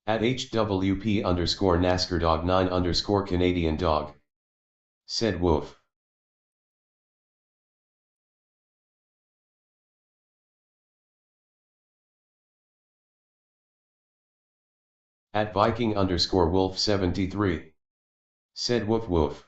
At HWP underscore NASCAR dog 9 underscore Canadian dog. Said Wolf. At Viking underscore Wolf 73. Said Woof Woof.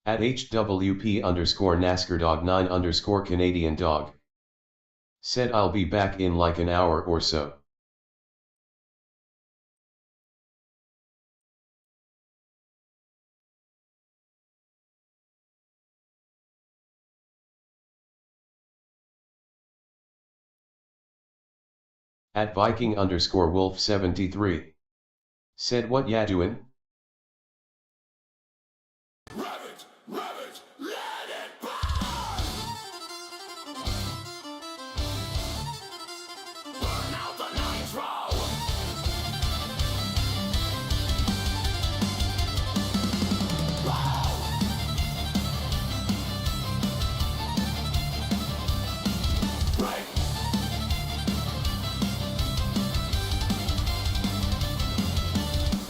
At HWP underscore NASCAR dog 9 underscore Canadian dog. Said I'll be back in like an hour or so. At Viking underscore Wolf 73. Said what ya doin'? Rabbit, rabbit, let it burn! Burn out the nitro! Wow! Break!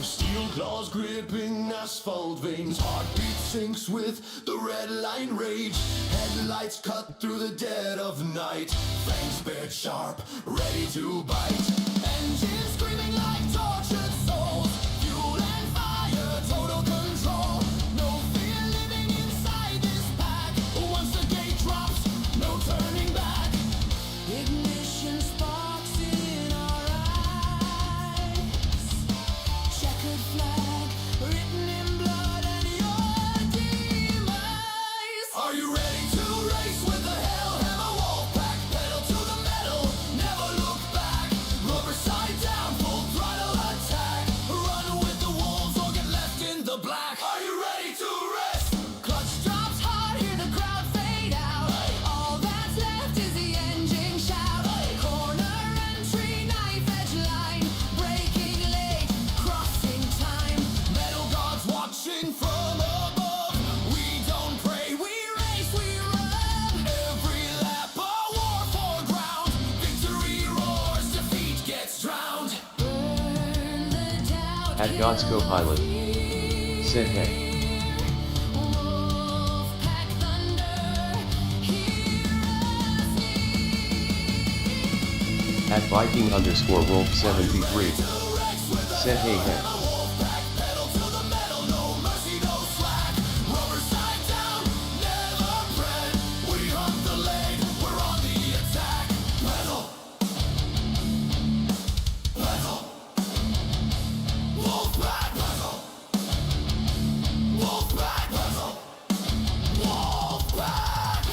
Steel claws gripping asphalt veins, heartbeat sinks with the red line rage. Headlights cut through the dead of night, fangs bared sharp, ready to bite. Engines screaming like tortured souls, fuel and fire, total control. No fear living inside this pack. Once the gate drops, no turning back. Ignition sparks in our eyes. Checkered flag, written in blood and your demise. Are you ready to race with the Hellhammer Wolfpack? Pedal to the metal, never look back. Rubber side down, full throttle attack. Run with the wolves or get left in the black. Are you ready to race? Clutch drops hard, hear the crowd fade out. All that's left is the engine shout. Corner entry, knife edge line. Breaking late, crossing time. Metal gods watching from above. We don't pray, we race, we run. Every lap a war for ground. Victory roars, defeat gets drowned. Burn the doubt. At God's co-pilot. Said hey. Wolfpack thunder, hear us near. At Viking underscore Wolf 73. Said hey hey. Wolfpack, pedal to the metal, no mercy, no slack. Rubber side down, never bread. We hunt the leg, we're on the attack. Pedal, pedal. Wolfpack, pedal. Wolfpack, pedal. Wolfpack.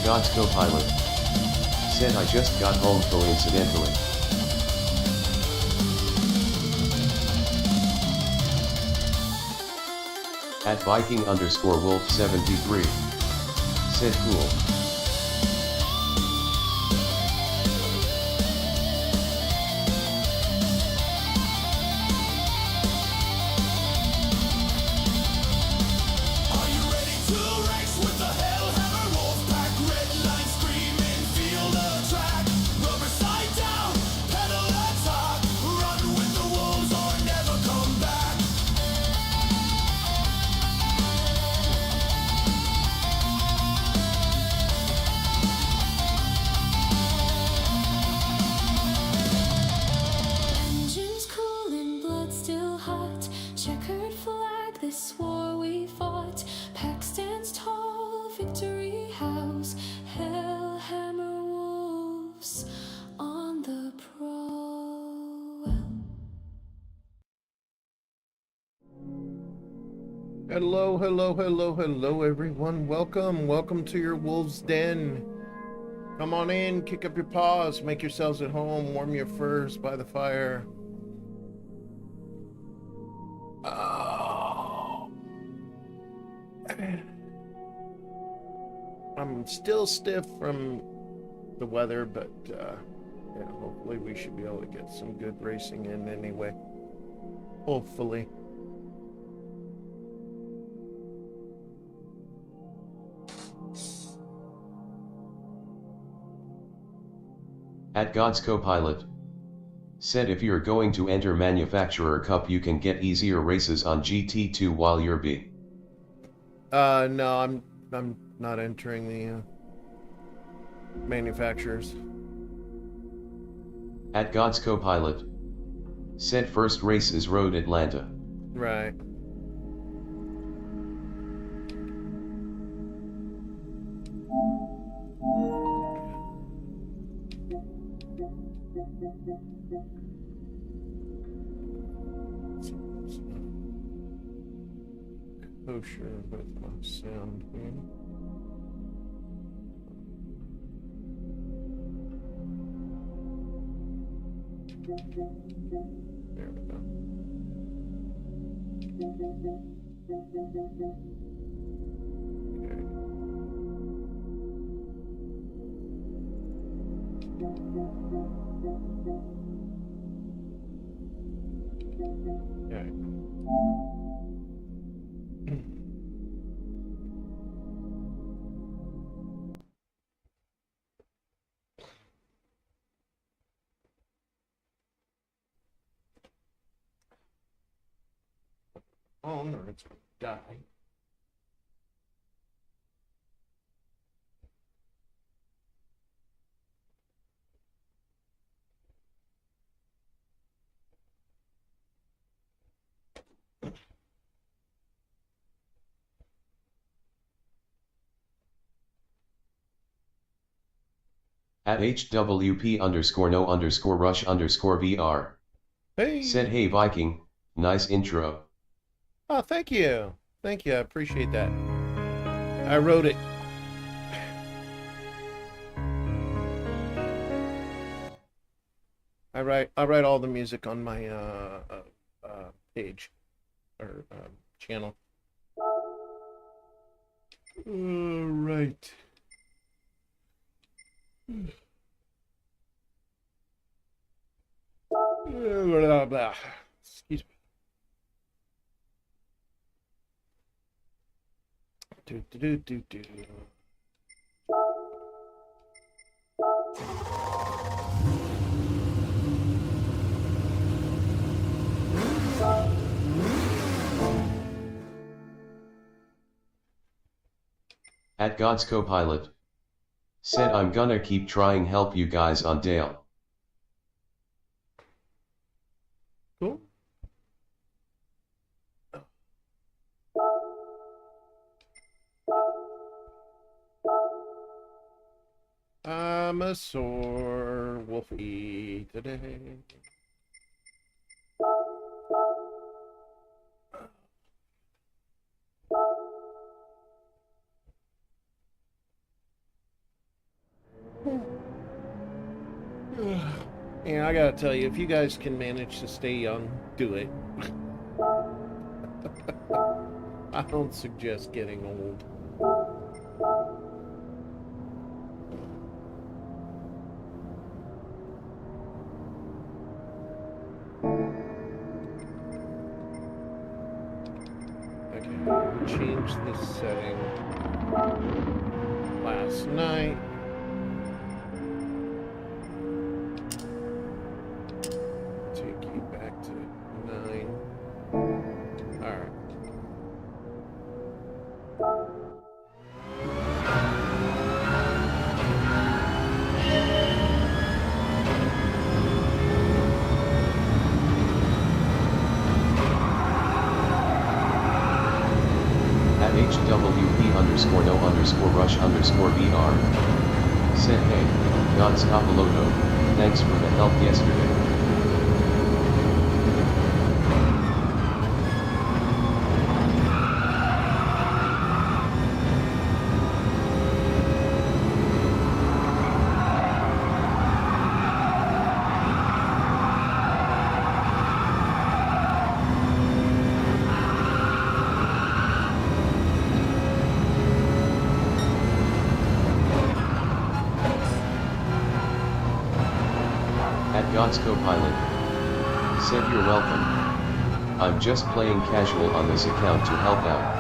God's co-pilot. Said I just got home coincidentally. At Viking_Wolf73. Said cool. Are you ready to race with the Hellhammer Wolfpack? Red line screaming, feel the track. Rubber side down, pedal attack. Run with the wolves or never come back. Engines cooling, blood still hot. Checkered flag, this war we fought. Pack stands tall, victory house. Hellhammer wolves on the prowl. Hello, hello, hello, hello, everyone. Welcome to your Wolves Den. Come on in, kick up your paws, make yourselves at home, warm your furs by the fire. Oh. I'm still stiff from the weather, but hopefully we should be able to get some good racing in anyway. Hopefully. At God's co-pilot. Said if you're going to enter Manufacturer Cup you can get easier races on GT2 while you're B. No, I'm not entering the manufacturers. At God's co-pilot. Said first race is Road Atlanta. Right. Kosher with my sound here. There we go. Okay. Okay. On or it's gonna die. At HWP_no_rush_VR. Hey. Said hey Viking, nice intro. Oh, thank you. Thank you. I appreciate that. I wrote it. I write all the music on my page or channel. All right. Blah, blah. Excuse me. Do. At God's co-pilot. Said I'm gonna keep trying help you guys on Dale. Cool. I'm a sore wolfie today. And I gotta tell you, if you guys can manage to stay young, do it. I don't suggest getting old. Okay, change this setting last night. Take you back to 9. Alright. HWP_no_rush_BR. Said hey, God Scopoloto, thanks for the help yesterday. God's co-pilot. Said you're welcome. I'm just playing casual on this account to help out.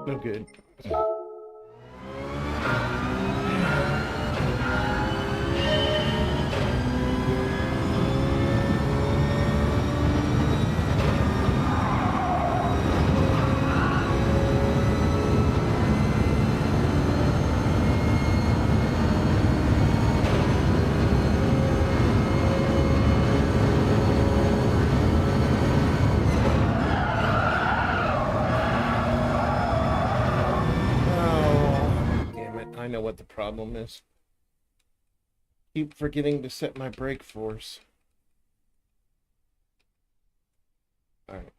No good. I know what the problem is. Keep forgetting to set my brake force. Alright.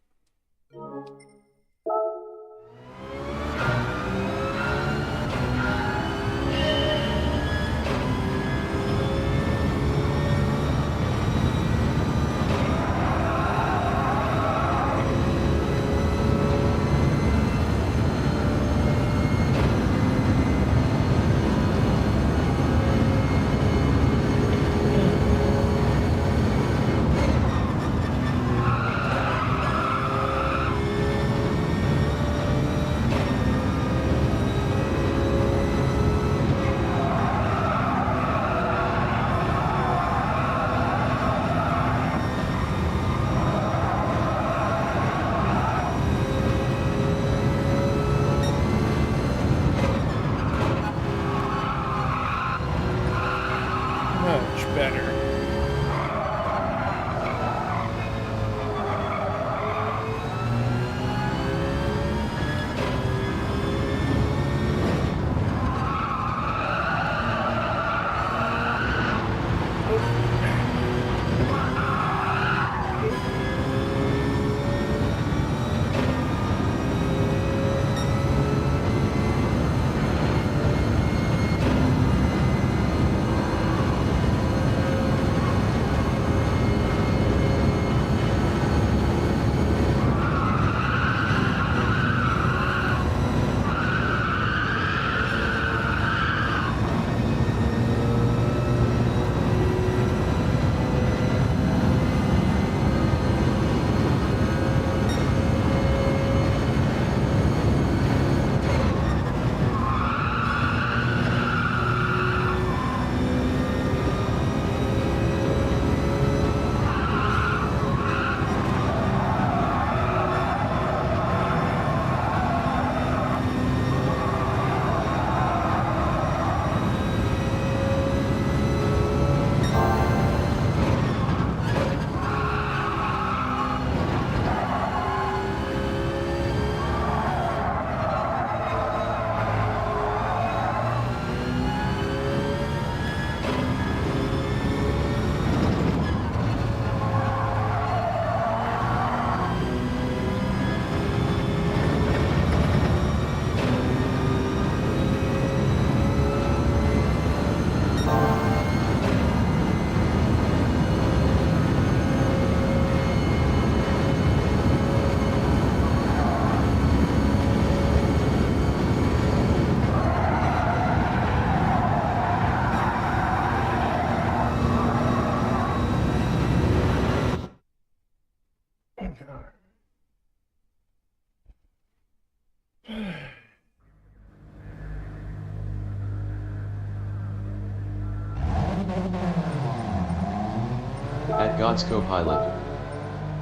At God's co-pilot.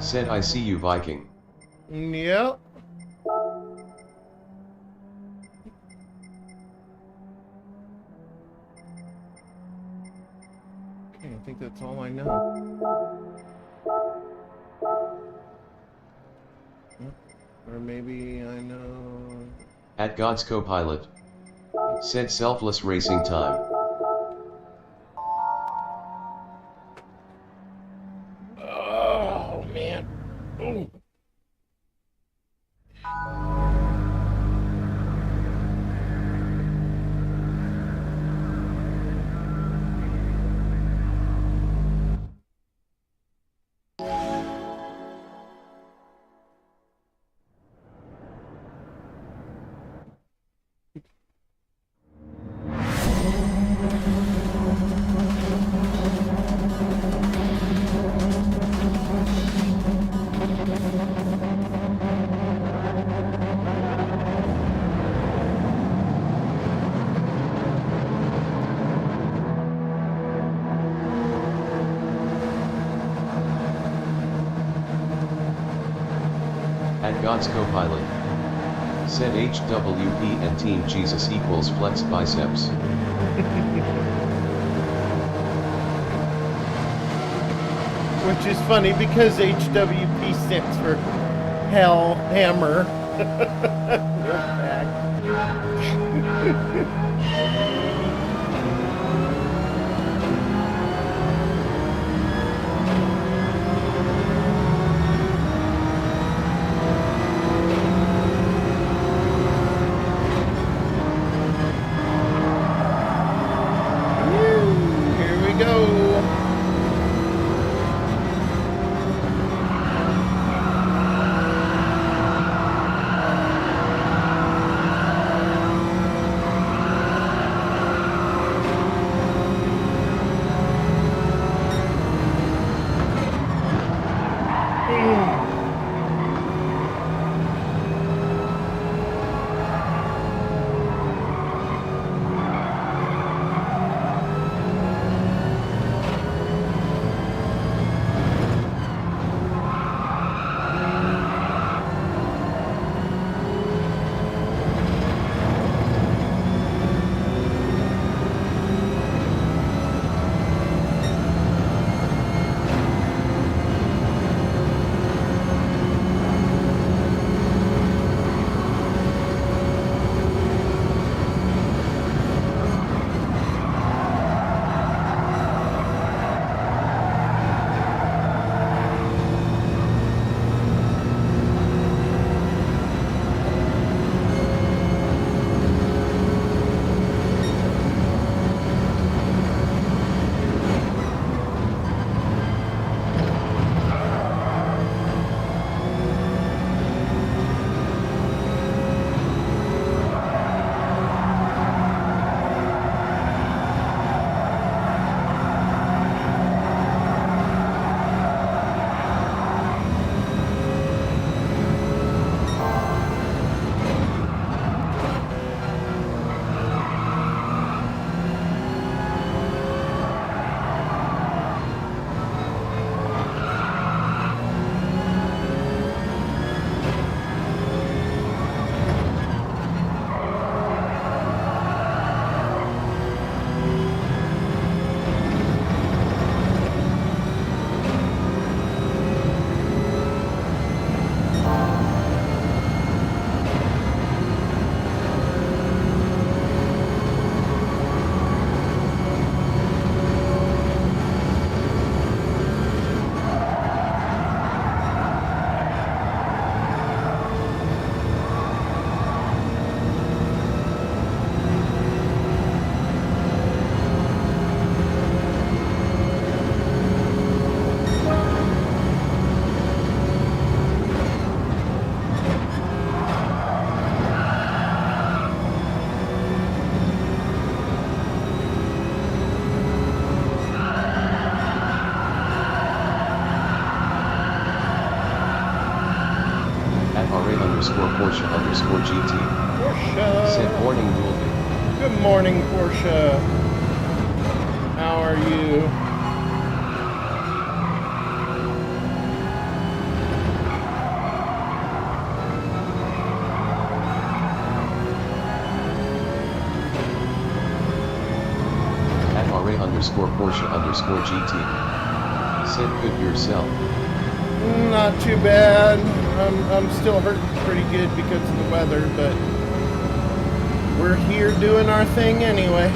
Said I see you Viking. Yep. Okay, I think that's all I know. Or maybe I know... At God's co-pilot. Said selfless racing time. Oh, man. Ooh. At God's co-pilot. Said HWP and Team Jesus equals flex biceps. Which is funny because HWP stands for Hell Hammer. Here we go. Porsche underscore GT. Porsche. Said morning Gouldy. Good morning, Porsche. How are you? At RA underscore Porsche underscore GT. Said good yourself. Not too bad. I'm still hurting pretty good because of the weather, but we're here doing our thing anyway.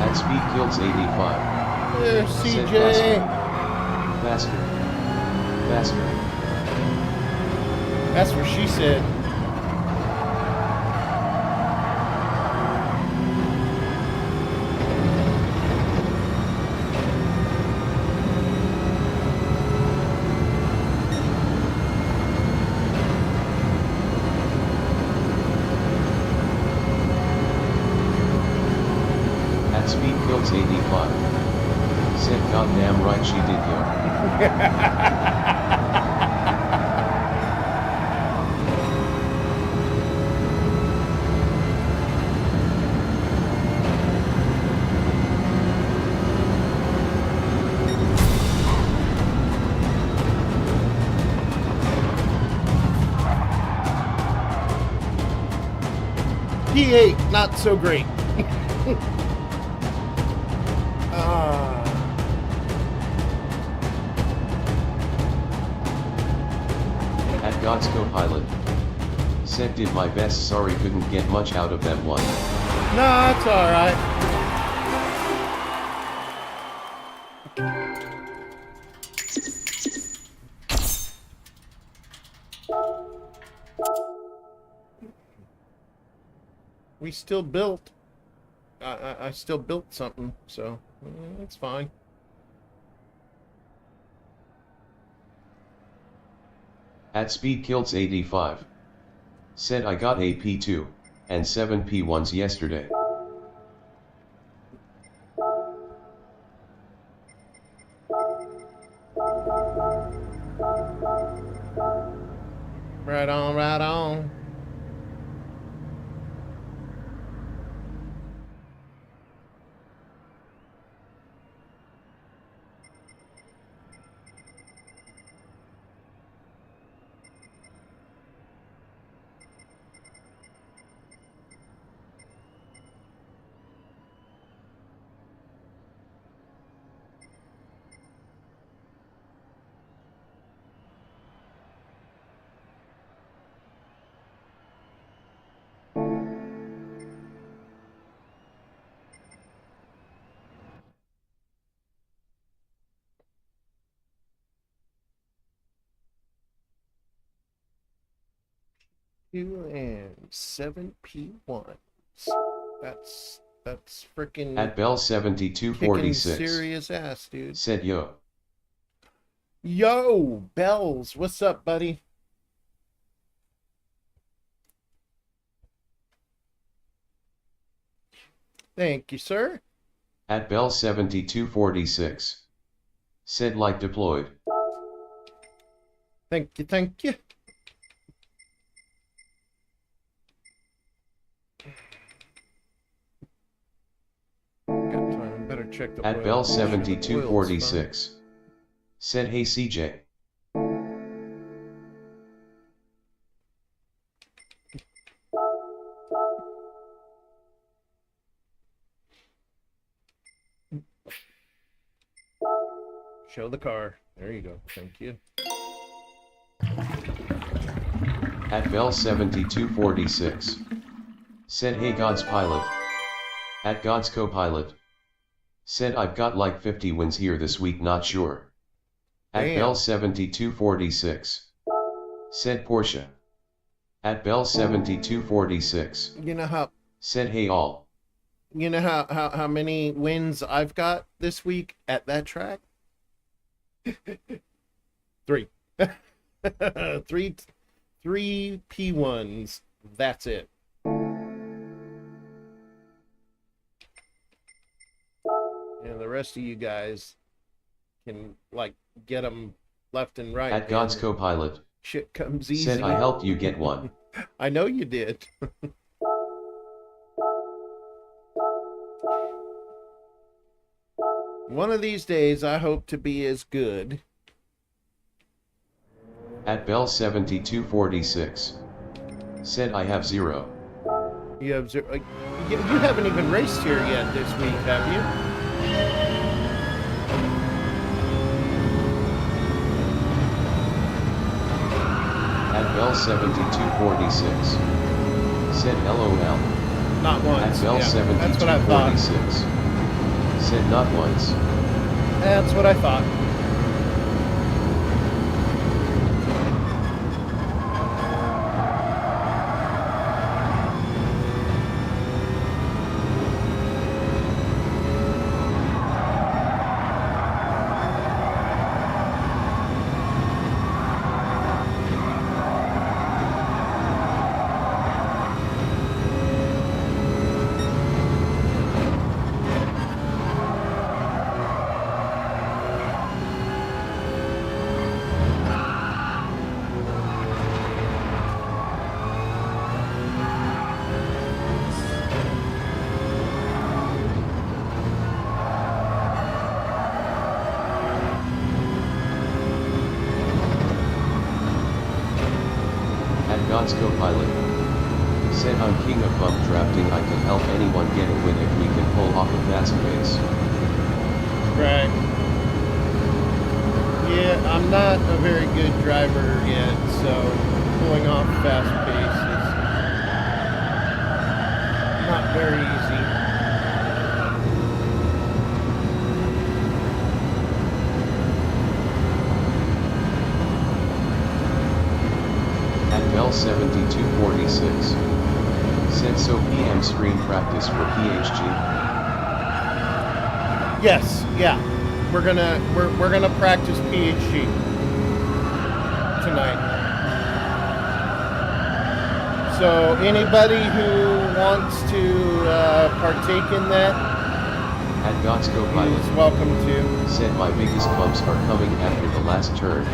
At speed kills 85. There, Said CJ. faster. Faster. That's what she said. At speed kills 85. Said goddamn right she did yo. P8, not so great. Ah. At God's co-pilot. Said did my best, sorry couldn't get much out of that one. No, it's alright. We still built. I still built something, so it's fine. At speed kills 85. Said I got a P2 and 7 P1s yesterday. Right on, right on. Two and 7 P1s. That's freaking At Bell kicking 7246. serious ass, dude. Said yo. Yo, Bells, what's up, buddy? Thank you, sir. At Bell 7246. Said like deployed. Thank you, thank you. Got time. Better check the At oil. Bell Make sure the oil's 7246. Said hey CJ. fine. Show the car. There you go. Thank you. At Bell 7246. Said hey God's pilot. At God's co-pilot. Said I've got like 50 wins here this week, not sure. At Damn. Bell 7246. Said Porsche. At Bell 7246. You know how Said hey all. how many wins I've got this week at that track? 3. 3 P1s. That's it. And the rest of you guys can like get them left and right. At God's man. co-pilot. Shit comes easy. Said I helped you get one. I know you did. One of these days, I hope to be as good. At Bell 7246. Said I have 0. You have 0. You haven't even raced here yet this week, have you? At Bell 7246. Said LOL. Not once. At Bell Yeah, that's what I thought. 7246. Said not once. That's what I thought. God's co-pilot. Said I'm king of bump drafting. I can help anyone get a win if we can pull off a fast pace. Right. Yeah, I'm not a very good driver yet, so pulling off fast pace is not very easy. Bell 7246. Said so PM screen practice for PHG? Yes, yeah. We're gonna practice PHG tonight. So anybody who wants to partake in that at God's co-pilot is welcome to. Said my biggest bumps are coming after the last turn.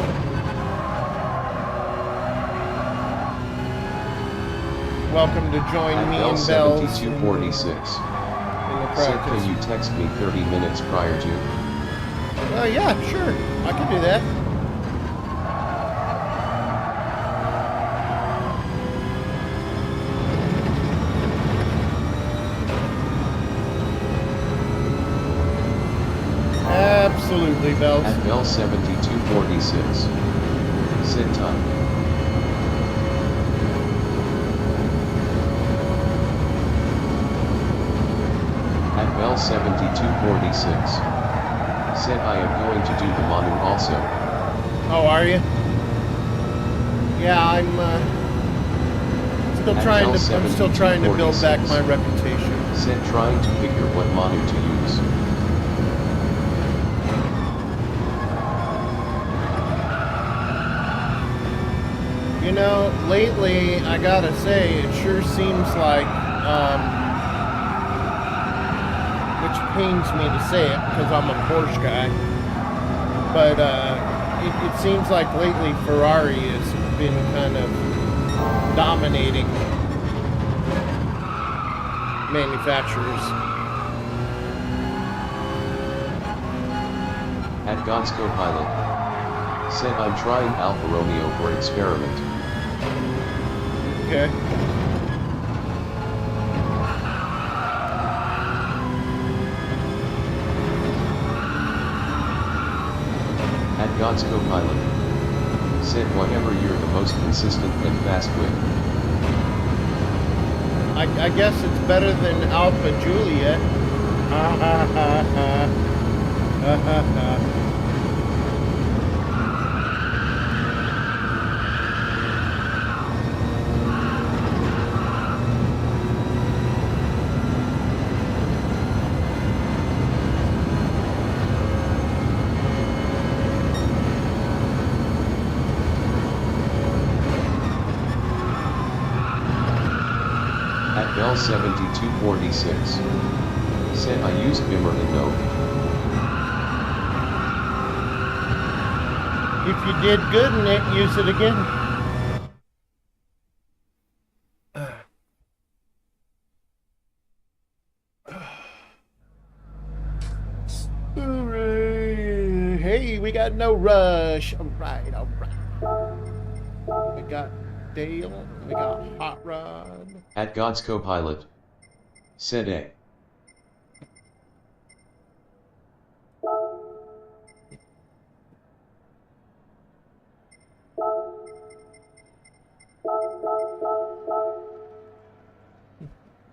Welcome to join at me Bell and Bells 7246. Said can you text me 30 minutes prior to? Yeah, sure. I can do that. Absolutely, Bells. At Bell 7246. Said time. Bell 7246. Said I am going to do the Manu also. Oh, are you? Yeah, I'm still trying to build back my reputation. Said trying to figure what Manu to use. You know, lately I gotta say it sure seems like which pains me to say it because I'm a Porsche guy, but it seems like lately Ferrari has been kind of dominating manufacturers. At God's co-pilot. Said I'm trying Alfa Romeo for experiment. Okay. God's co-pilot. Said whatever you're the most consistent and fast with. I guess it's better than Alpha Juliet. Ha ha ha ha. Ha ha ha. Bell 7246. Said I use Bimmer and no. If you did good in it, use it again. Hooray. Hey, we got no rush. All right, all right. We got Dale, we got Hot Rod. At God's co-pilot. Said A.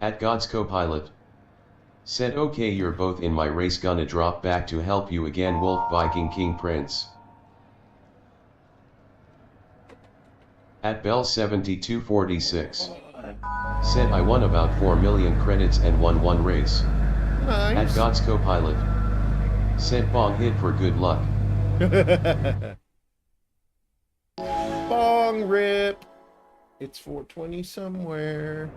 At God's co-pilot. Said okay, you're both in my race, gonna drop back to help you again, Wolf Viking King Prince. At Bell 7246. Said I won about 4 million credits and won one race. Nice. At God's co-pilot. Said bong hit for good luck. Bong rip. It's 420 somewhere.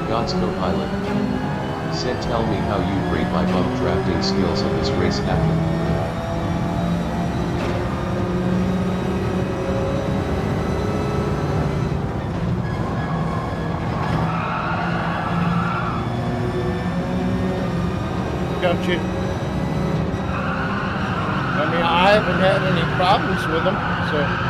God's co-pilot. Said tell me how you rate my bump drafting skills of this race after. Got you. I mean, I haven't had any problems with them, so.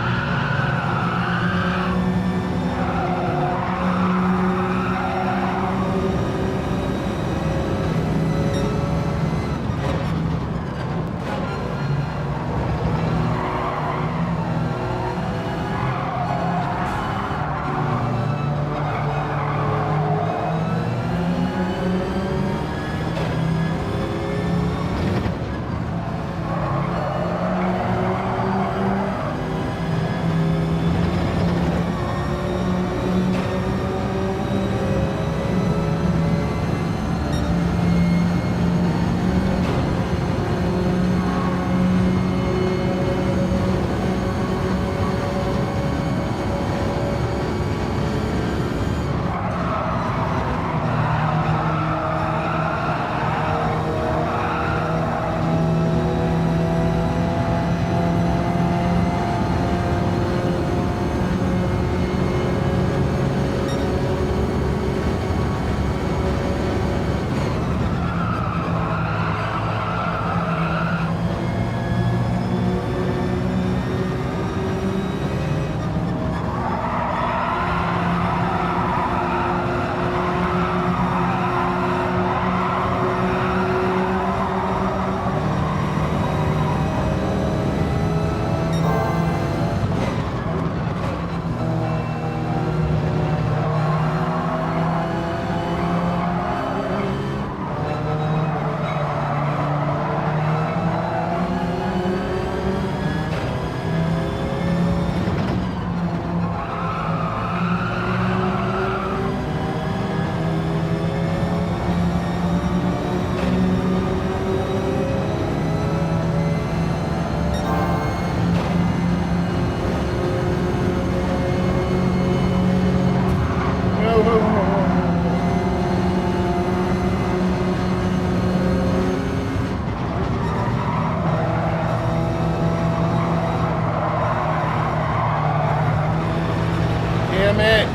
Damn it.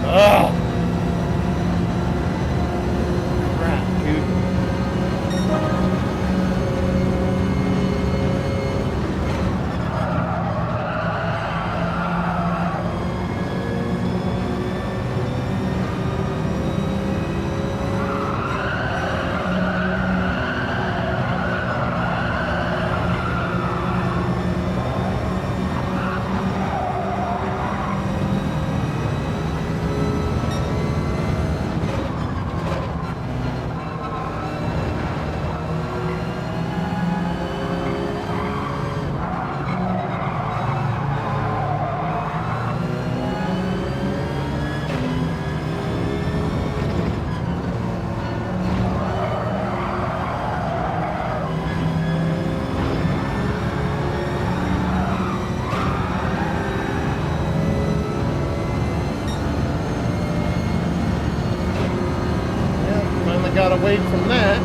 Ugh. Crap, dude. away from that.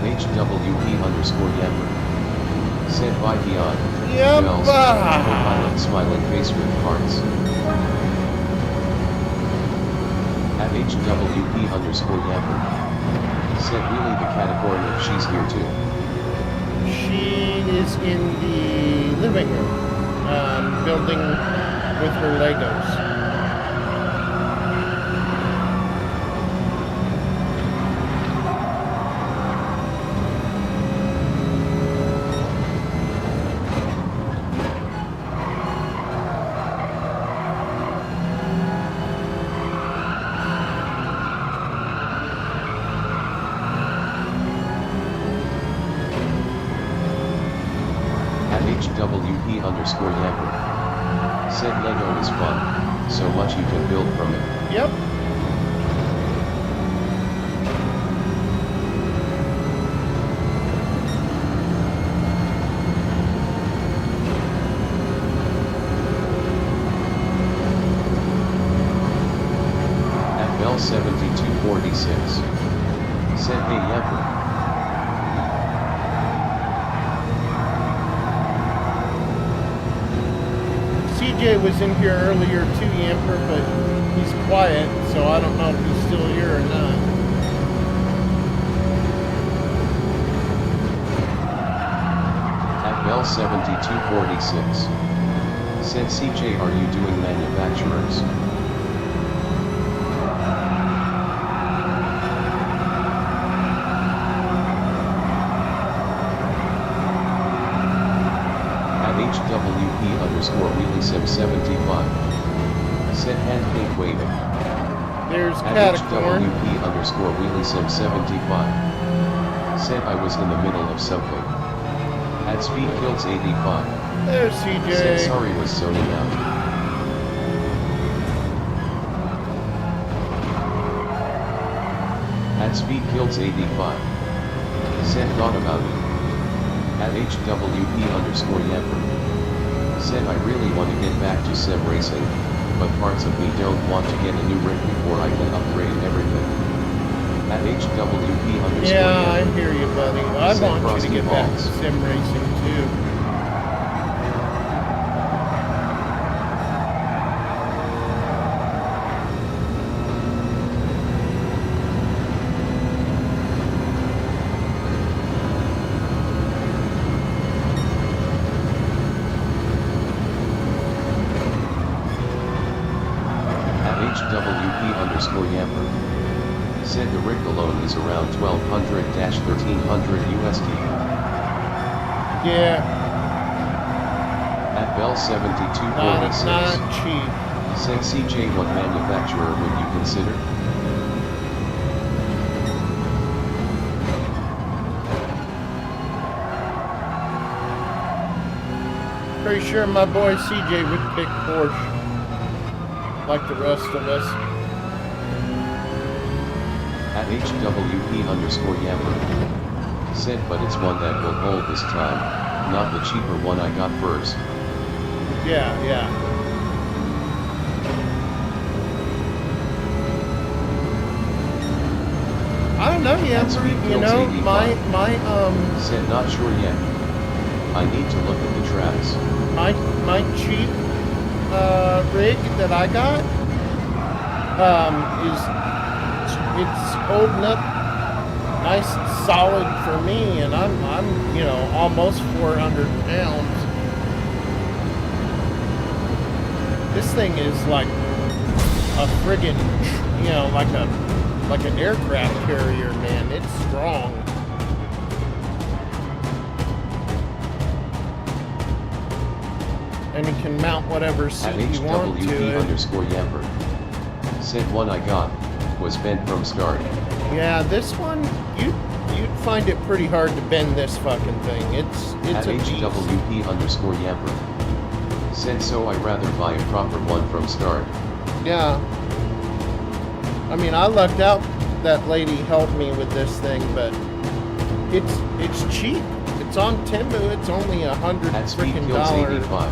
HWP_Yammer. Sent by Dion. Yammer! Co-pilot smiling face with hearts. At HWP_Yammer. Said really the catacorn if she's here too. She is in the living room, building with her Legos. HWP_Yammer. Said Lego is fun, so much you can build from it. Yep. At Bell 7246. Said hey Yammer. CJ was in here earlier too, Yamper, but he's quiet, so I don't know if he's still here or not. At Bell 7246. Said CJ, are you doing manufacturers? HWP_WheelySim75. Said hand paint waving. There's at Catacorn. HWP_WheelySim75. Said I was in the middle of something. At speed kills 85. There's CJ. Said sorry was zoning out. At speed kills 85. Said thought about it. At HWP_Yamper. Said I really want to get back to sim racing, but parts of me don't want to get a new rig before I can upgrade everything. At HWP_Yamper. Yeah, I hear you, buddy. I want you to get back to sim racing too. HWP_Yamper. Said the rig alone is around 1200-1300 USD. Yeah. At Bell 7246. Not cheap. Said CJ, what manufacturer would you consider? Pretty sure my boy CJ would pick Porsche, like the rest of us. At HWP_Yamper. Said but it's one that will hold this time, not the cheaper one I got first. Yeah, yeah. I don't know, Yamper, you know, my Said not sure yet. I need to look at the tracks. my cheap rig that I got it's holding up nice and solid for me, and I'm you know, almost 400 pounds. This thing is like a friggin', you know, like an aircraft carrier, man. It's strong. And you can mount whatever seat At you want to it. HWP_Yamper. Said one I got was bent from start. Yeah, this one you'd find it pretty hard to bend this fucking thing. It's At a beast. HWP_Yamper. Said so I'd rather buy a proper one from start. Yeah. I mean, I lucked out that lady helped me with this thing, but it's cheap. It's on Timbu. It's only $100 At Speed freaking Kills dollar 85.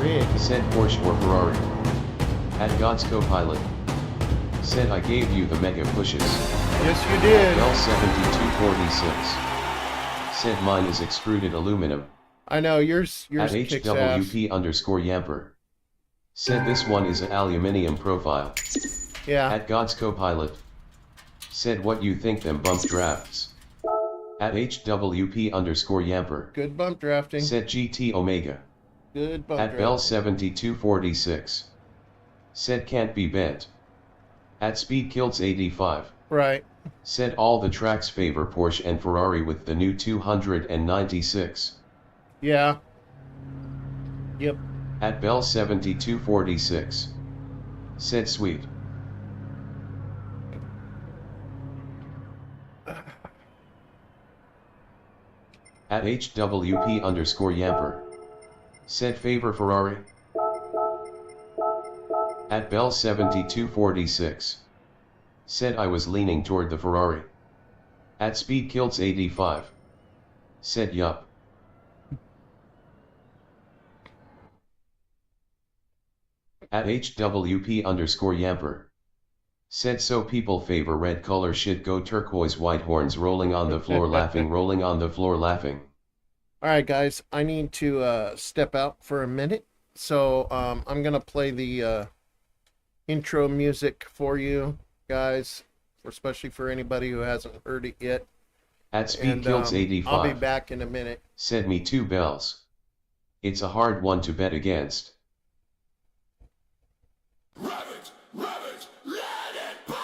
rig. Said Porsche or Ferrari. At God's co-pilot. Said I gave you the mega pushes. Yes, you did. L7246. Said mine is extruded aluminum. I know yours At kicks ass. HWP_Yamper. Said this one is an aluminium profile. Yeah. At God's co-pilot. Said what you think them bump drafts. At HWP_Yamper. Good bump drafting. Said GT Omega. Good bump At drafting. Bell 7246. Said can't be bent. At Speed Kills 85. Right. Said all the tracks favor Porsche and Ferrari with the new 296. Yeah. Yep. At Bell 7246. Said sweet. At HWP_Yamper. Said favor Ferrari. At Bell 7246. Said I was leaning toward the Ferrari. At Speed Kills 85. Said yup. At HWP_Yamper. Said so people favor red color shit go turquoise white horns rolling on the floor laughing rolling on the floor laughing. Alright guys, I need to step out for a minute. So I'm gonna play the intro music for you guys, especially for anybody who hasn't heard it yet. At Speed Kills 85. I'll be back in a minute. Said me 2 bells. It's a hard one to bet against. Rabbit, rabbit, let it burn!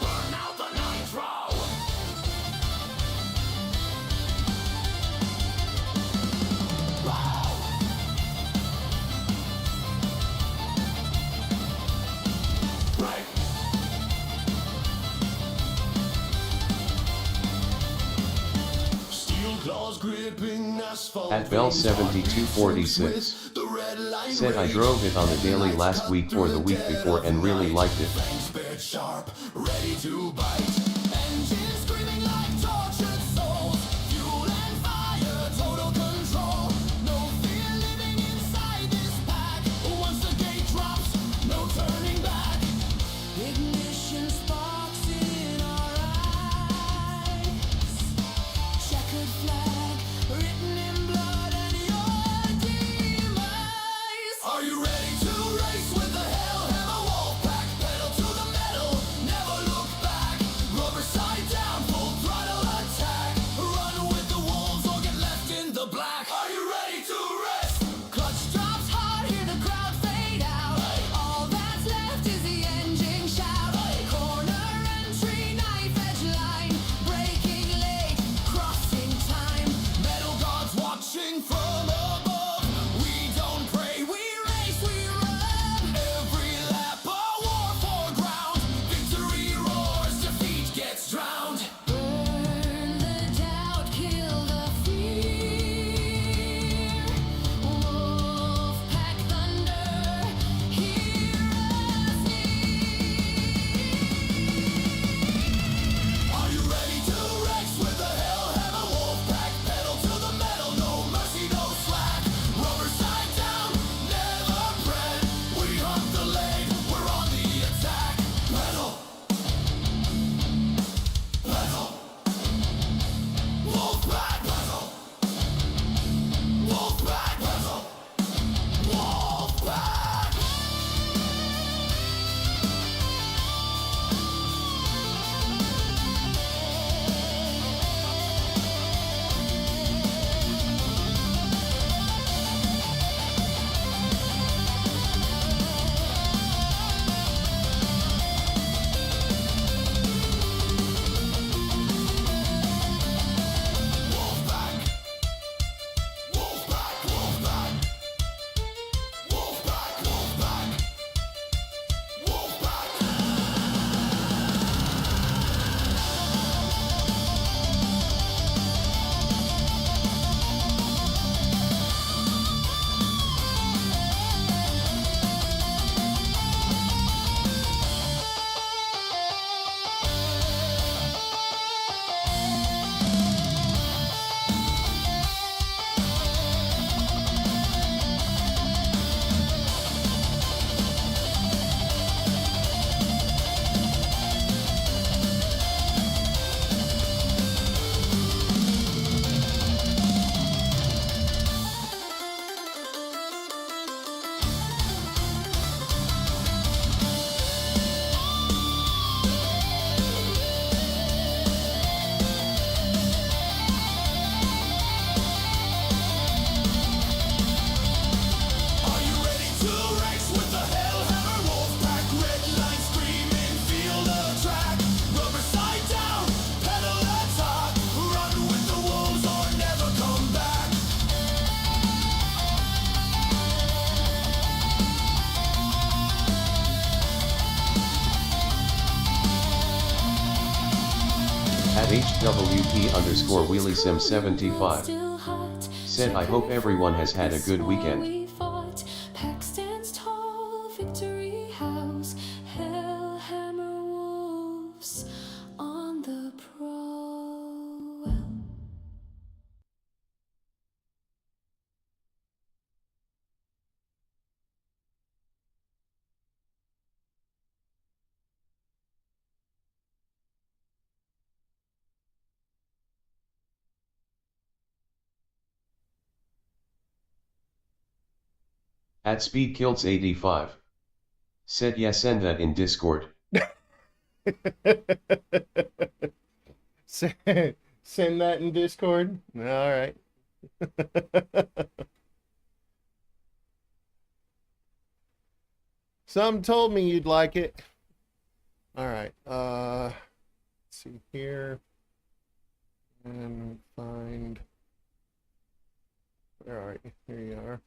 Burn out the nitro! Right. Steel claws gripping asphalt. At Bell 7246. Said I drove it on the daily last week or the week before and really liked it. Spared sharp, ready to bite. Engines screaming like tortured souls. Fuel and fire, total control. No fear living inside this pack. Once the gate drops, no turning back. Ignition sparks in our eyes. Checkered flag, written in blood and your demise. Are you ready to race with the Hellhammer Wolfpack? Pedal to the metal, never look back. Rubber side down, full throttle attack. Run with the wolves or get left in the black. Are you ready to rest? Clutch drops hard, hear the crowd fade out. All that's left is the engine shout. Corner entry, knife edge line. Breaking late, crossing time. Metal gods HWP_WheelieSim75. Said I hope everyone has had a good weekend. Pack stands tall, victory house, hellhammer wolves on the prowl. At SpeedKilts85. Said yes, send that in Discord. Send that in Discord. All right. Some told me you'd like it. All right. Let's see here. And find. Where are you? Here you are.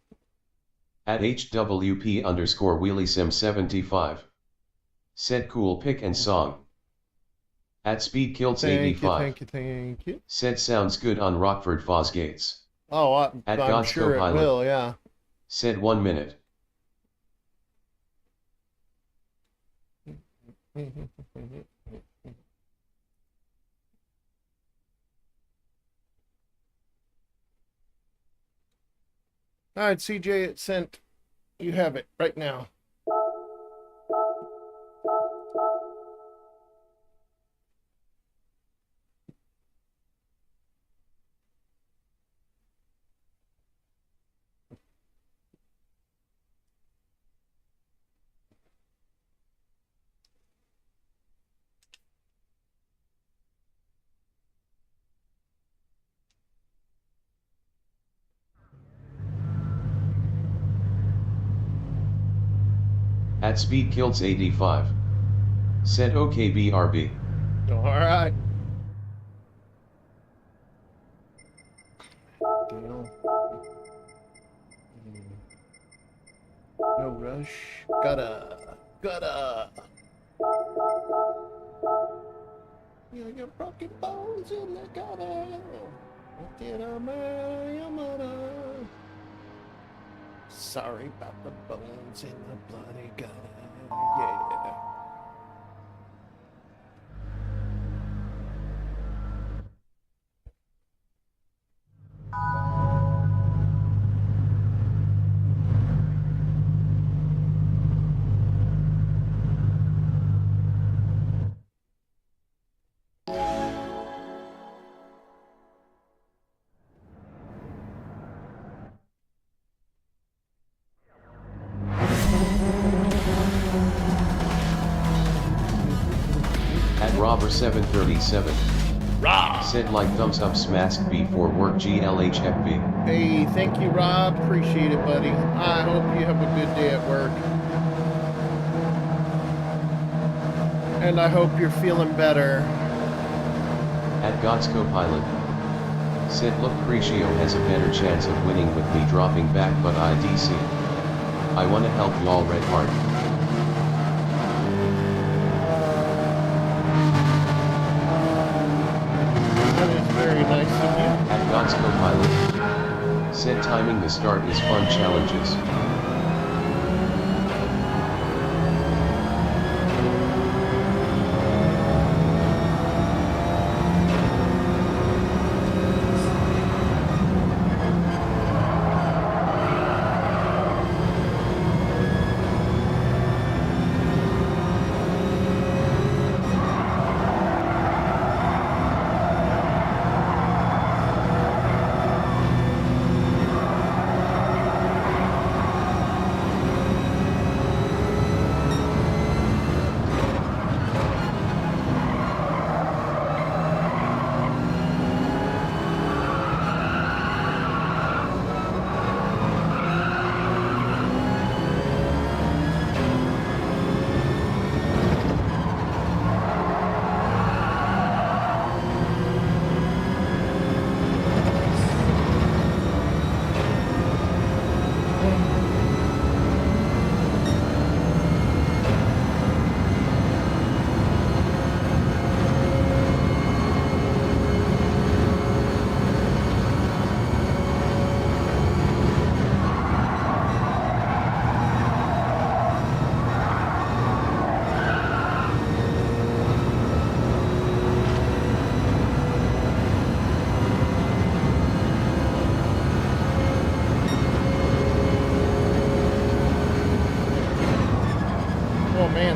At HWP_WheelieSim75. Said cool pick and song. At SpeedKilts85. Thank you. Said sounds good on Rockford Fosgates. Oh, At I'm God's sure Copilot. it will, yeah. Said 1 minute. All right, CJ, it's sent. You have it right now. At SpeedKilts85. Said okay BRB. All right. Deal. No rush. Gotta. You got broken bones in the gutter. What did I marry your mother? Sorry about the bones in the bloody gutter. Yeah. Robber737. Said like thumbs up smask B for work GLHFB. Hey, thank you, Rob. Appreciate it, buddy. I hope you have a good day at work. And I hope you're feeling better. At God's Copilot. Said look, Crescio has a better chance of winning with me dropping back, but IDC. I wanna help y'all, Red Heart. Very nice of you. At God's Copilot. Said timing the start is fun challenges.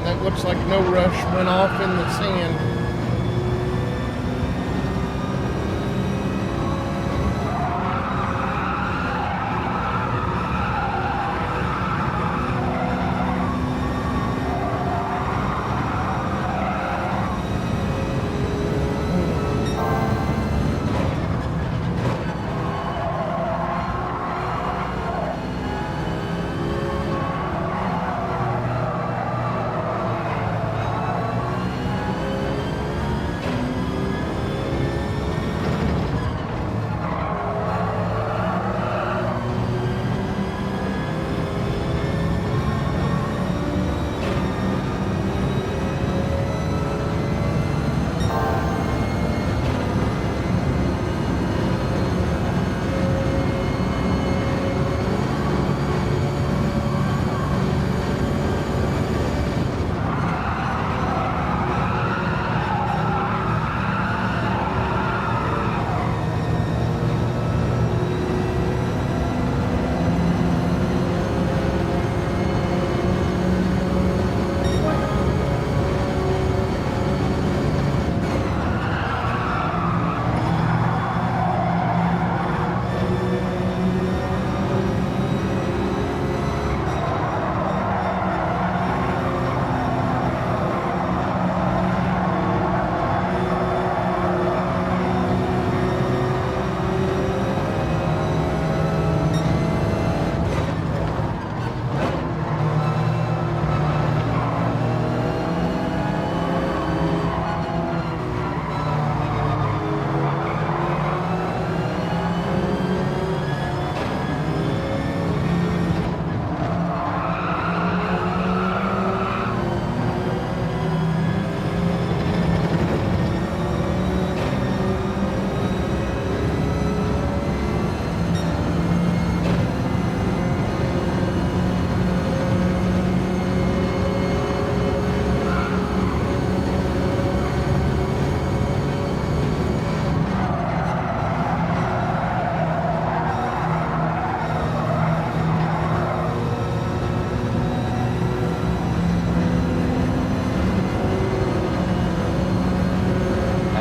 That looks like No Rush went off in the sand.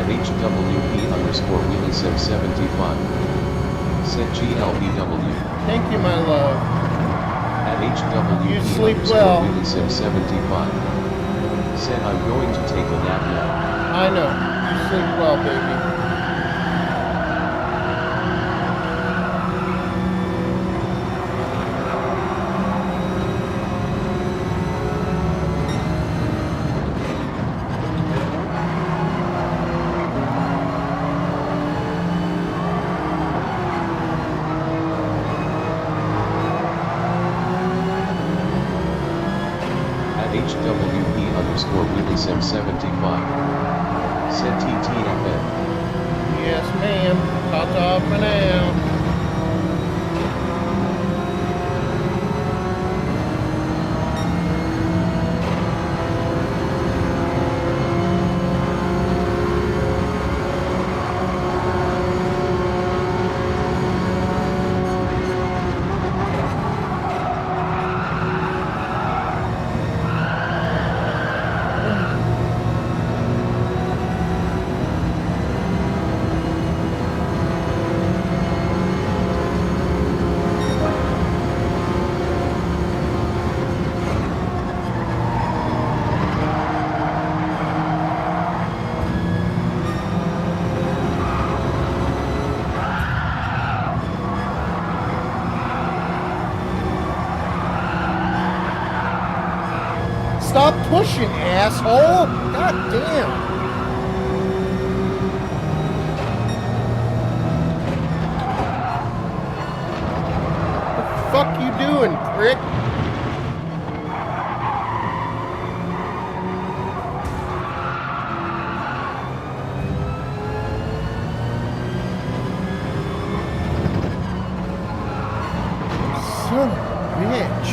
HWP_WheelieSim75. Set GLBW. Thank you, my love. At HWP You sleep well. WheelieSim75. Said I'm going to take a nap now. I know. You sleep well, baby. HWP_WheelieSim75. Set TTFN. Yes, ma'am. Ta-ta for now. Stop pushing, asshole! God damn! What the fuck you doing, prick? Son of a bitch.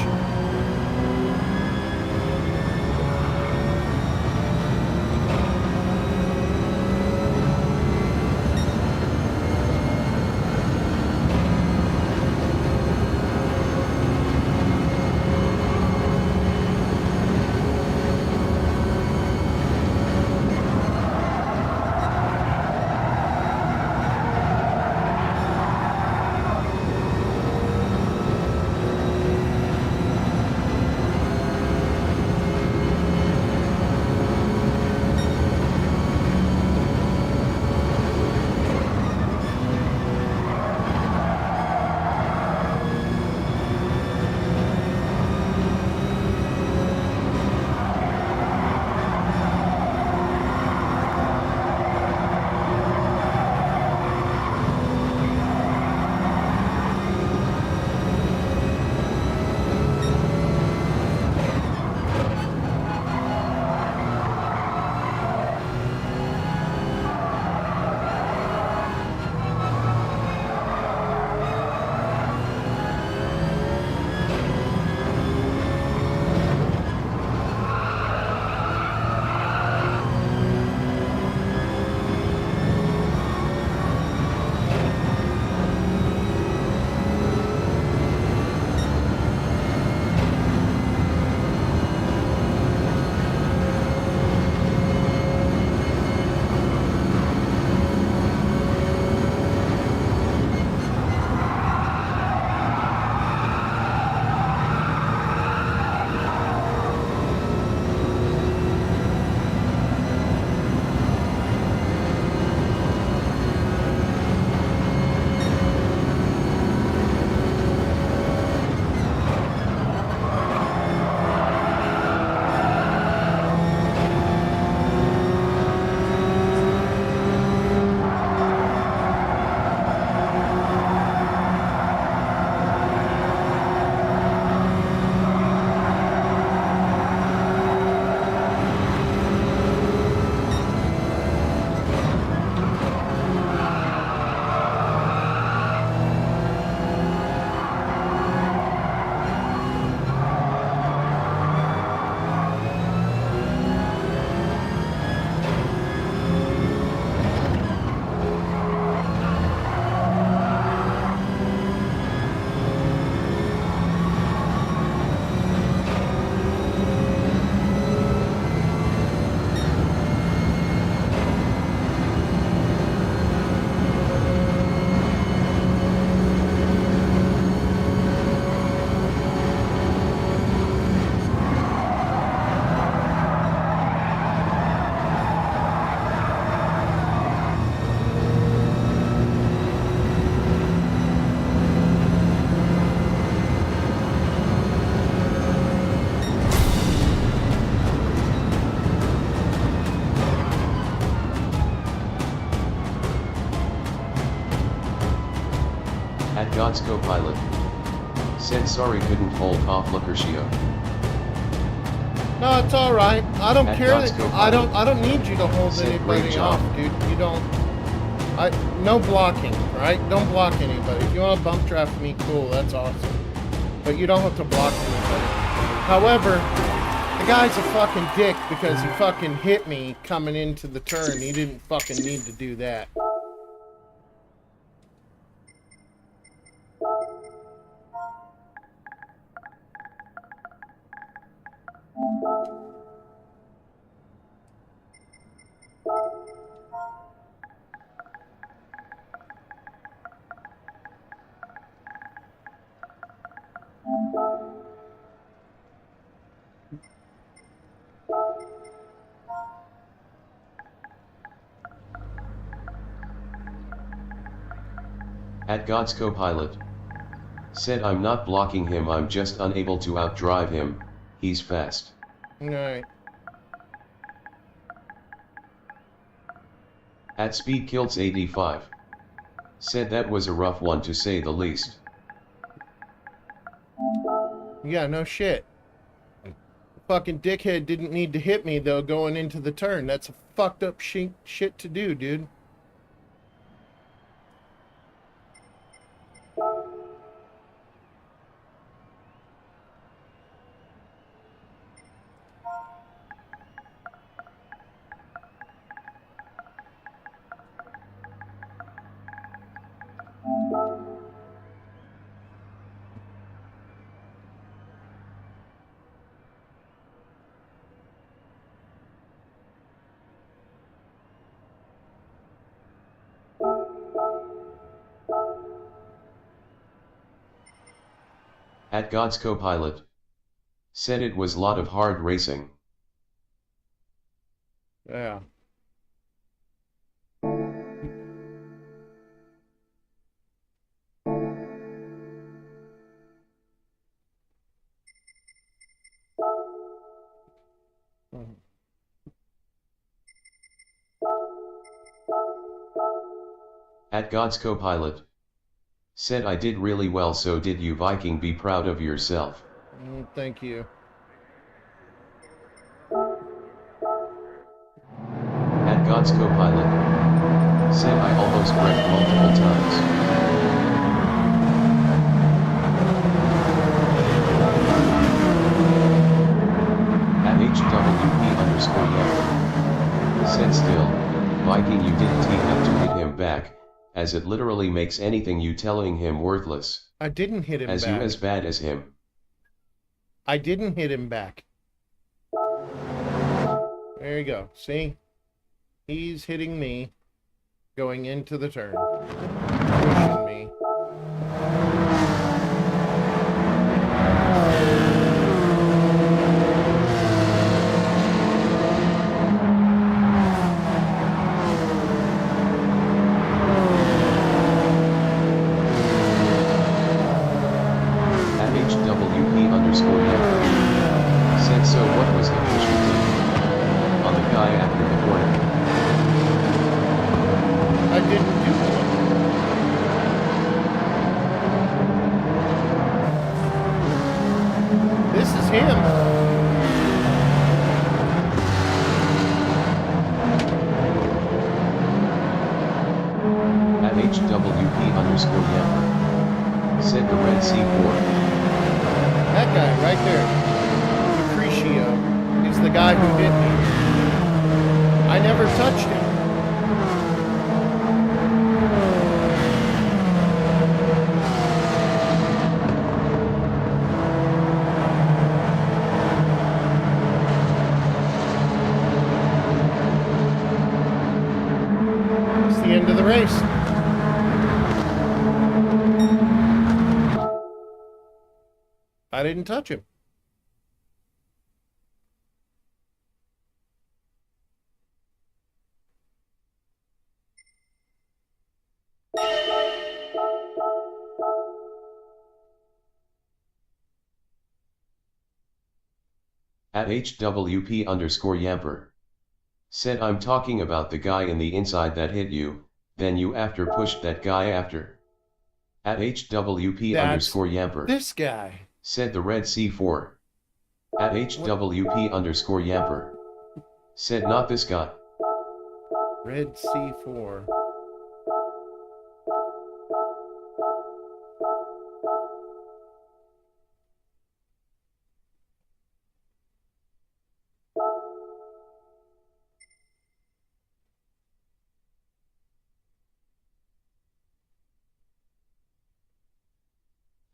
At God's co-pilot. Said sorry couldn't hold off Lukershio. No, it's all right. I don't At care. God's That, co-pilot. I don't need you to hold Said anybody great job. off, dude. You don't. No blocking, right? Don't block anybody. If you want to bump draft me, cool. That's awesome. But you don't have to block anybody. However, the guy's a fucking dick because he fucking hit me coming into the turn. He didn't fucking need to do that. At God's co-pilot. Said I'm not blocking him, I'm just unable to outdrive him, he's fast. Alright. At Speed Kilts 85. Said that was a rough one to say the least. Yeah, no shit. Fucking dickhead didn't need to hit me, though, going into the turn. That's a fucked up shit to do, dude. At God's co-pilot. Said it was lot of hard racing. Yeah. At God's co-pilot. Said I did really well, so did you, Viking, be proud of yourself. Thank you. At God's co-pilot. Said I almost wrecked multiple times. At HWP_Yammer. Said still, Viking, you didn't have to hit him back, as it literally makes anything you telling him worthless. I didn't hit him As back. you as bad as him. I didn't hit him back. There you go. See? He's hitting me going into the turn. Pushing me. HWP_Yammer. Said so what was he pushing to? On the guy after the corner. I didn't do it. This is him. At HWP_Yammer. Said the Red C4. That guy right there. Tursimo is the guy who hit me. I never touched him. It's the end of the race. I didn't touch him. At HWP_Yamper. Said I'm talking about the guy in the inside that hit you, then you after pushed that guy after. At HWP That's underscore Yamper. this guy. Said the red C4. At HWP underscore Yamper. Said not this guy. Red C4.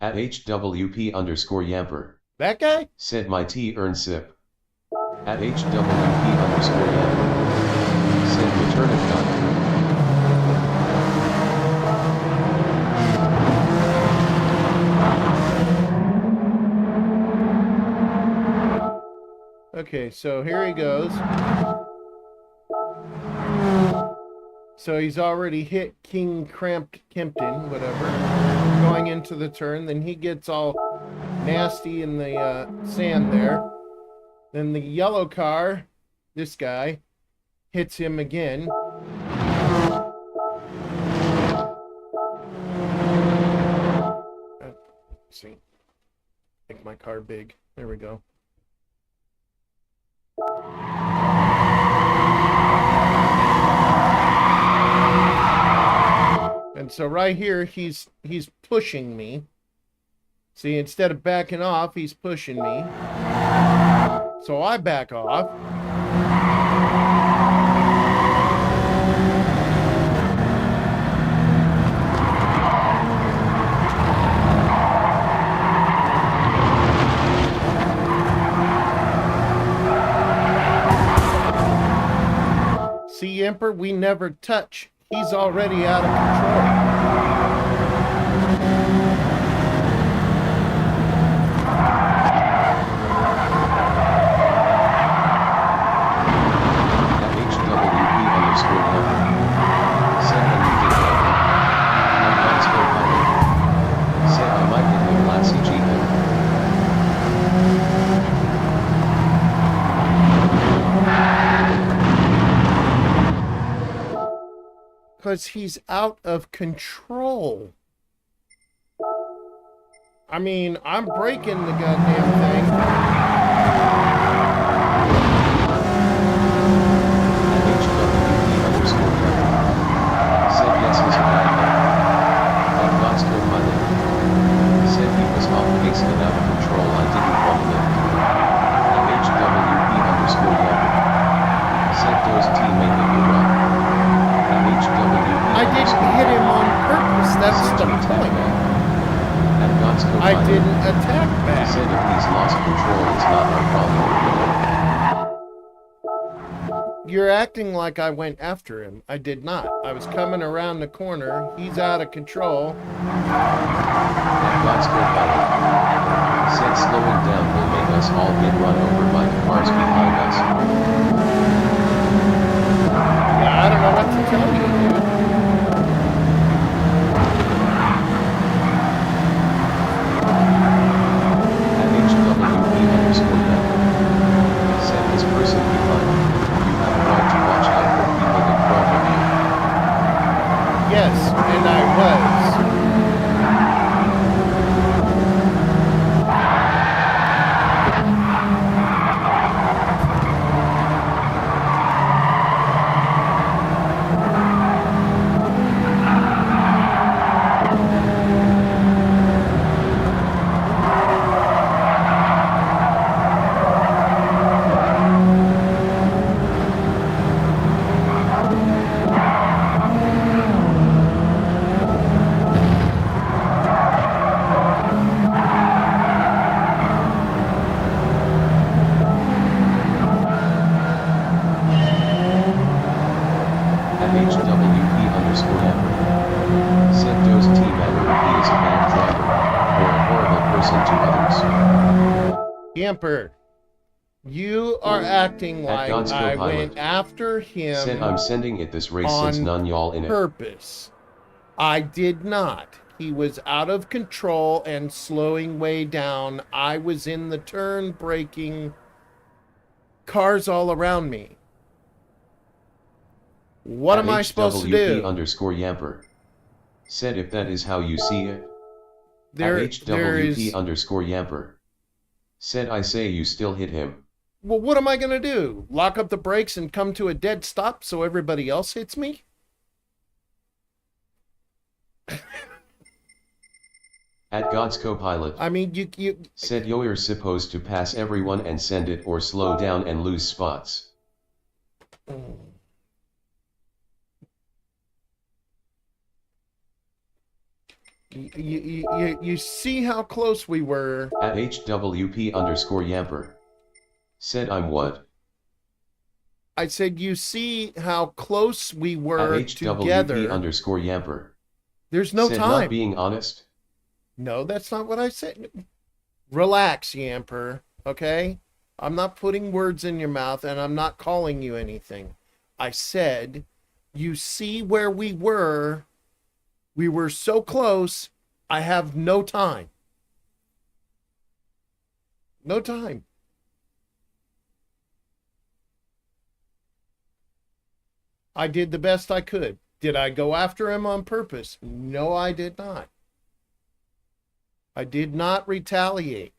At HWP underscore Yamper. That guy? Said my tea earn sip. At HWP underscore Yamper. Said return of God. Okay, so here he goes. So he's already hit King Cramped Kempton, whatever, going into the turn. Then he gets all nasty in the sand there. Then the yellow car, this guy, hits him again. Let's see. Make my car big. There we go. And so right here, he's pushing me. See, instead of backing off, he's pushing me. So I back off. See, Emperor, we never touch. He's already out of control. Because he's out of control. I mean, I'm breaking the goddamn thing. Said yes, he's a bad guy. That God's co-pilot. Said he was off pace and out of control. I didn't want to lift. HWP underscore Yamper. Said those teammate hit you up. I didn't hit him on purpose. That's the point. I didn't attack back. Said if he's lost control, it's not our problem. You're acting like I went after him. I did not. I was coming around the corner. He's out of control. God's co-pilot. Said slowing down will make us all get run over by the cars behind us. Yeah, I don't know what to tell you, dude. Said this person behind. You have a right to watch out for people in front of you. Yes, and I was. Emperor, you are acting like I went after him. Said I'm sending it this race since none y'all in it. Purpose. I did not. He was out of control and slowing way down. I was in the turn braking. Cars all around me. What am I supposed to do? underscore Yamper. Said if that is how you see it. There At HWP is. underscore Yamper. Said I say you still hit him. Well, what am I going to do? Lock up the brakes and come to a dead stop so everybody else hits me? At God's Copilot. I mean, you Said you're supposed to pass everyone and send it or slow down and lose spots. You see how close we were. At HWP underscore Yamper. Said I'm what? I said you see how close we At were HWP together. underscore Yamper. There's no Said time. not being honest. No, that's not what I said. Relax, Yamper, okay? I'm not putting words in your mouth and I'm not calling you anything. I said, you see where we were. We were so close. I have no time. No time. I did the best I could. Did I go after him on purpose? No, I did not. I did not retaliate.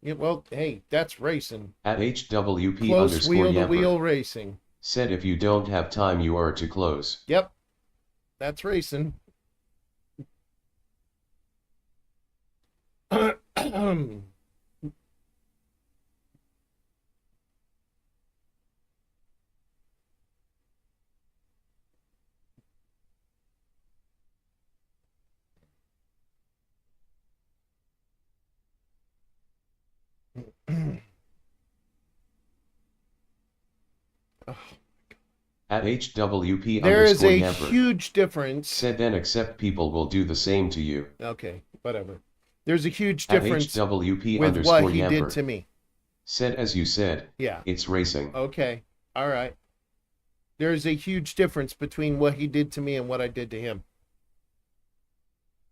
Yeah, well, hey, that's racing. At HWP Close underscore wheel to Yamper. wheel racing. Said if you don't have time you are to close. Yep, that's racing. At HWP There is underscore a Yamper. huge difference. Said then accept people will do the same to you. Okay, whatever. There's a huge At difference HWP with underscore what he did Yamper. to me. Said as you said. Yeah. It's racing. Okay. All right. There's a huge difference between what he did to me and what I did to him.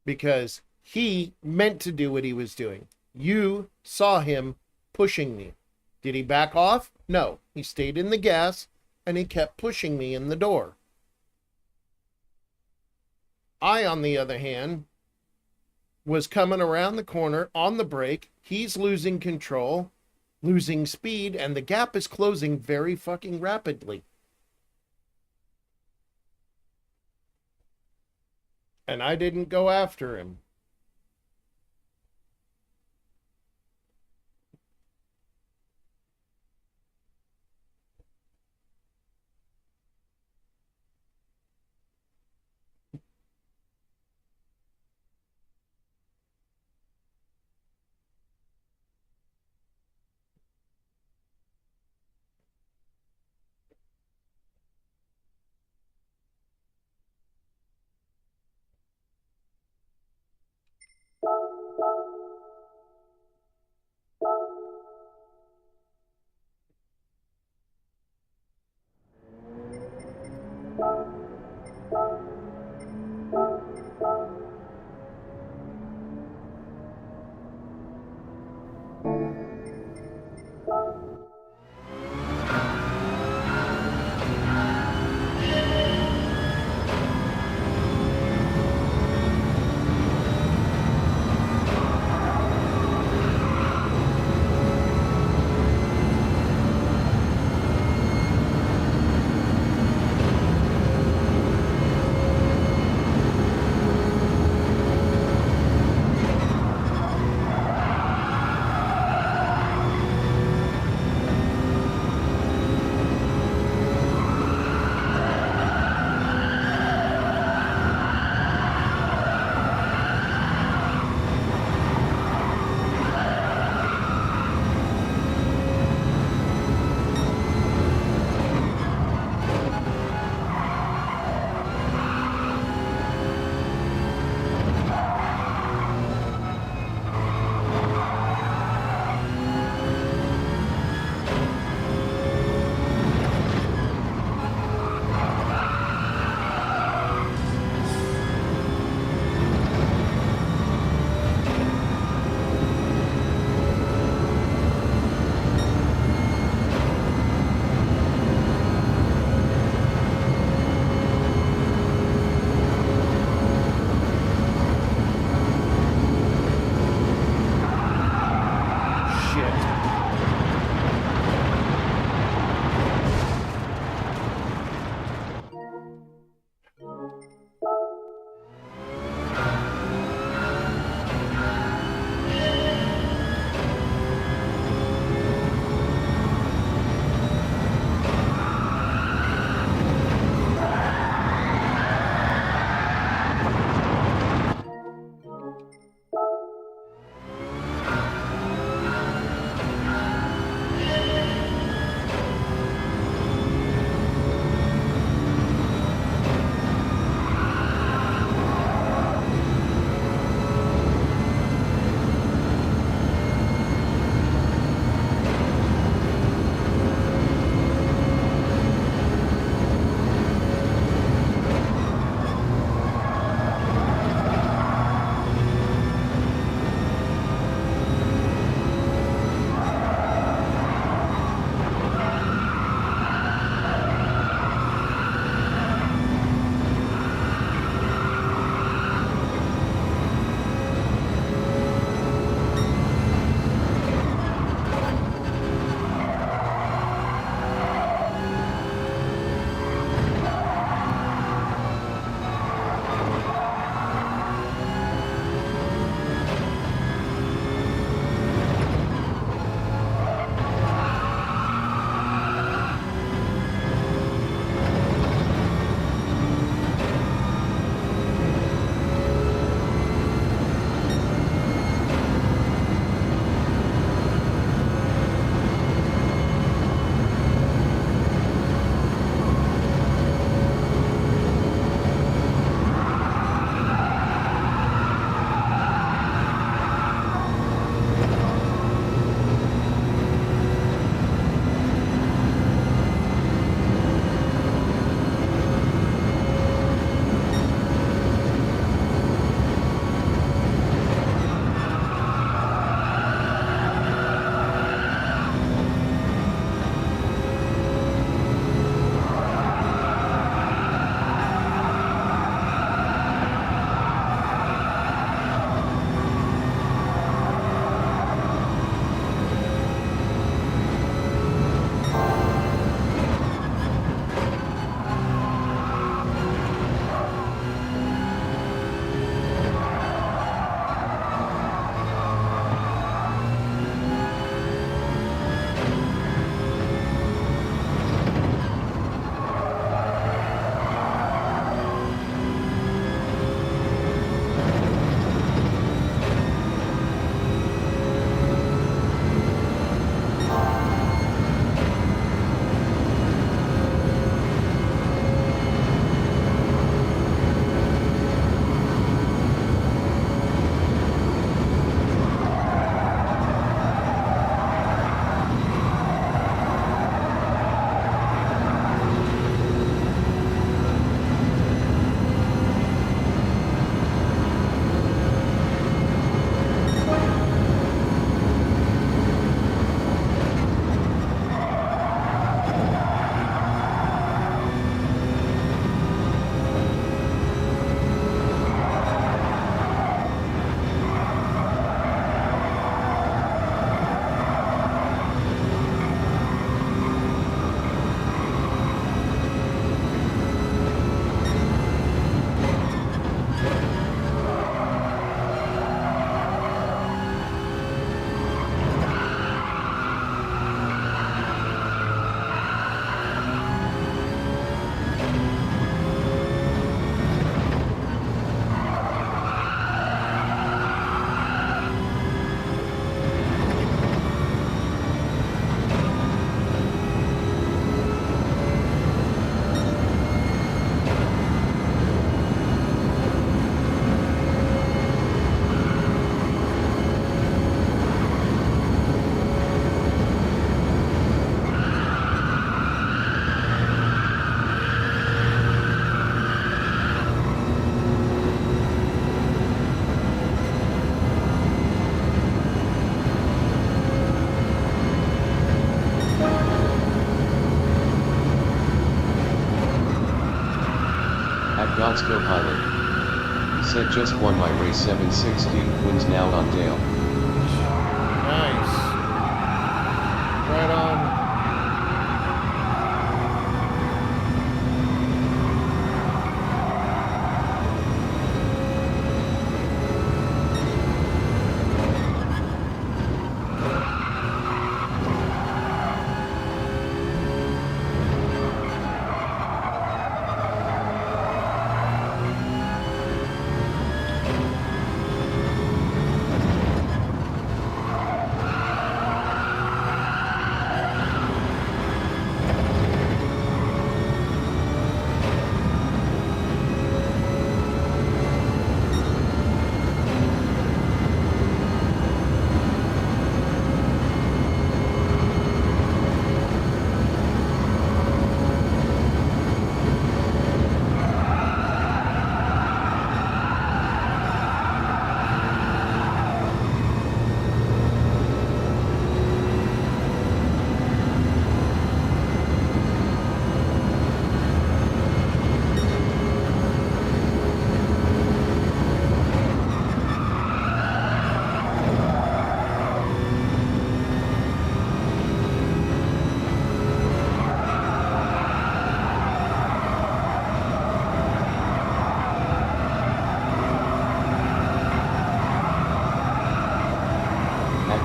Because he meant to do what he was doing. You saw him pushing me. Did he back off? No. He stayed in the gas and he kept pushing me in the door. I, on the other hand, was coming around the corner on the brake. He's losing control, losing speed, and the gap is closing very fucking rapidly. And I didn't go after him. God's co-pilot. Said just won my race 760, wins now on Dale. Nice. Right on.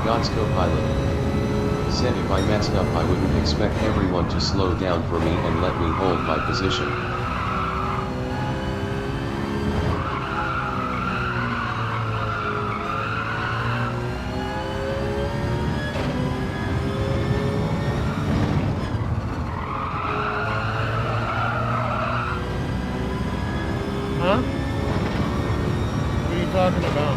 God's co-pilot. Said if I messed up I wouldn't expect everyone to slow down for me and let me hold my position. Huh? What are you talking about?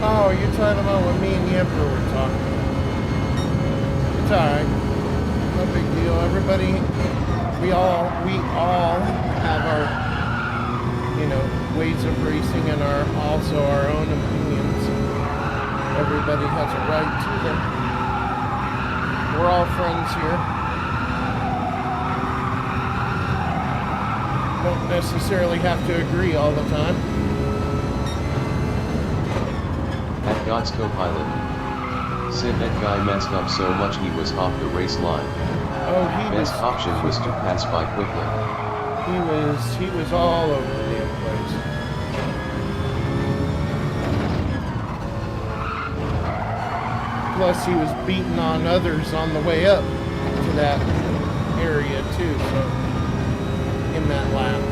Oh, you're talking about what me and the Emperor were talking about. It's alright. No big deal. Everybody, we all have our, ways of racing and also our own opinions. Everybody has a right to them. We're all friends here. Don't necessarily have to agree all the time. At God's co-pilot. Said that guy messed up so much he was off the race line. Oh, Best option was to pass by quickly. He was all over the damn place. Plus, he was beating on others on the way up to that area too. So, in that lap.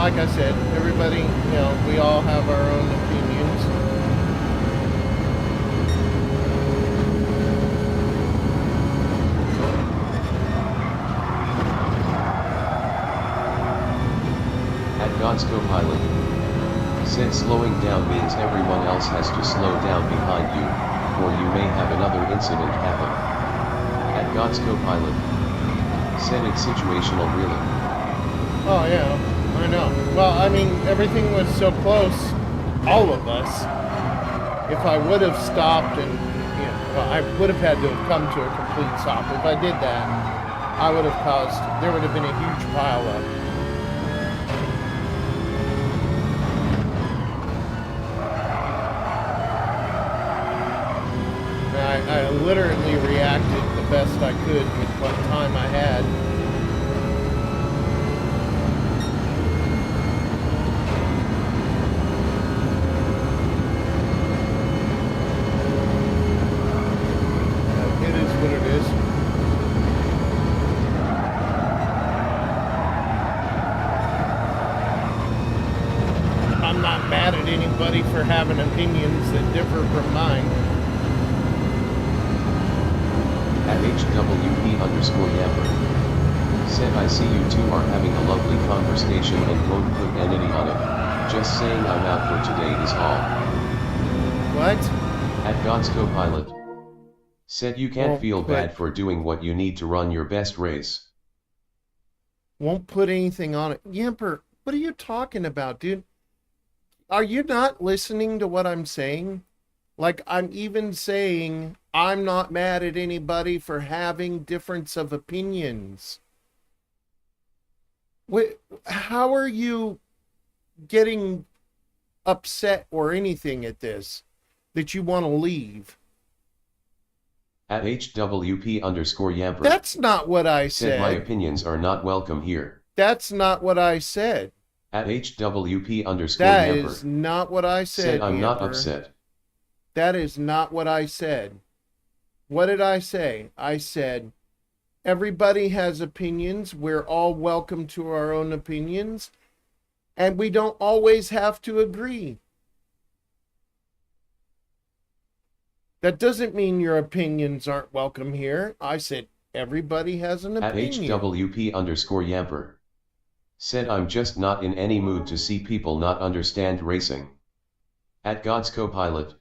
Like I said, everybody, we all have our own opinions. At God's co-pilot. Said slowing down means everyone else has to slow down behind you, or you may have another incident happen. At God's co-pilot. Said it's situational really. Oh yeah. I know. Well, I mean, everything was so close, all of us. If I would have stopped and, I would have had to have come to a complete stop. If I did that, there would have been a huge pile up. I literally reacted the best I could with what time I had. I'm not mad at anybody for having opinions that differ from mine. At HWP_Yamper. Said I see you two are having a lovely conversation and won't put entity on it. Just saying I'm out for today is all. What? At God's Copilot. Said you can't Won't feel put- bad for doing what you need to run your best race. Won't put anything on it. Yamper, what are you talking about, dude? Are you not listening to what I'm saying? Like, I'm even saying I'm not mad at anybody for having difference of opinions. How are you getting upset or anything at this that you want to leave? At HWP_Yamper. That's not what I Said my said. opinions are not welcome here. That's not what I said. At HWP_Yamper. That is not what I Said said. I'm not Yamper. upset. That is not what I said. What did I say? I said, everybody has opinions. We're all welcome to our own opinions. And we don't always have to agree. That doesn't mean your opinions aren't welcome here. I said, everybody has an At opinion. HWP_Yamper. Said I'm just not in any mood to see people not understand racing. At God's Copilot.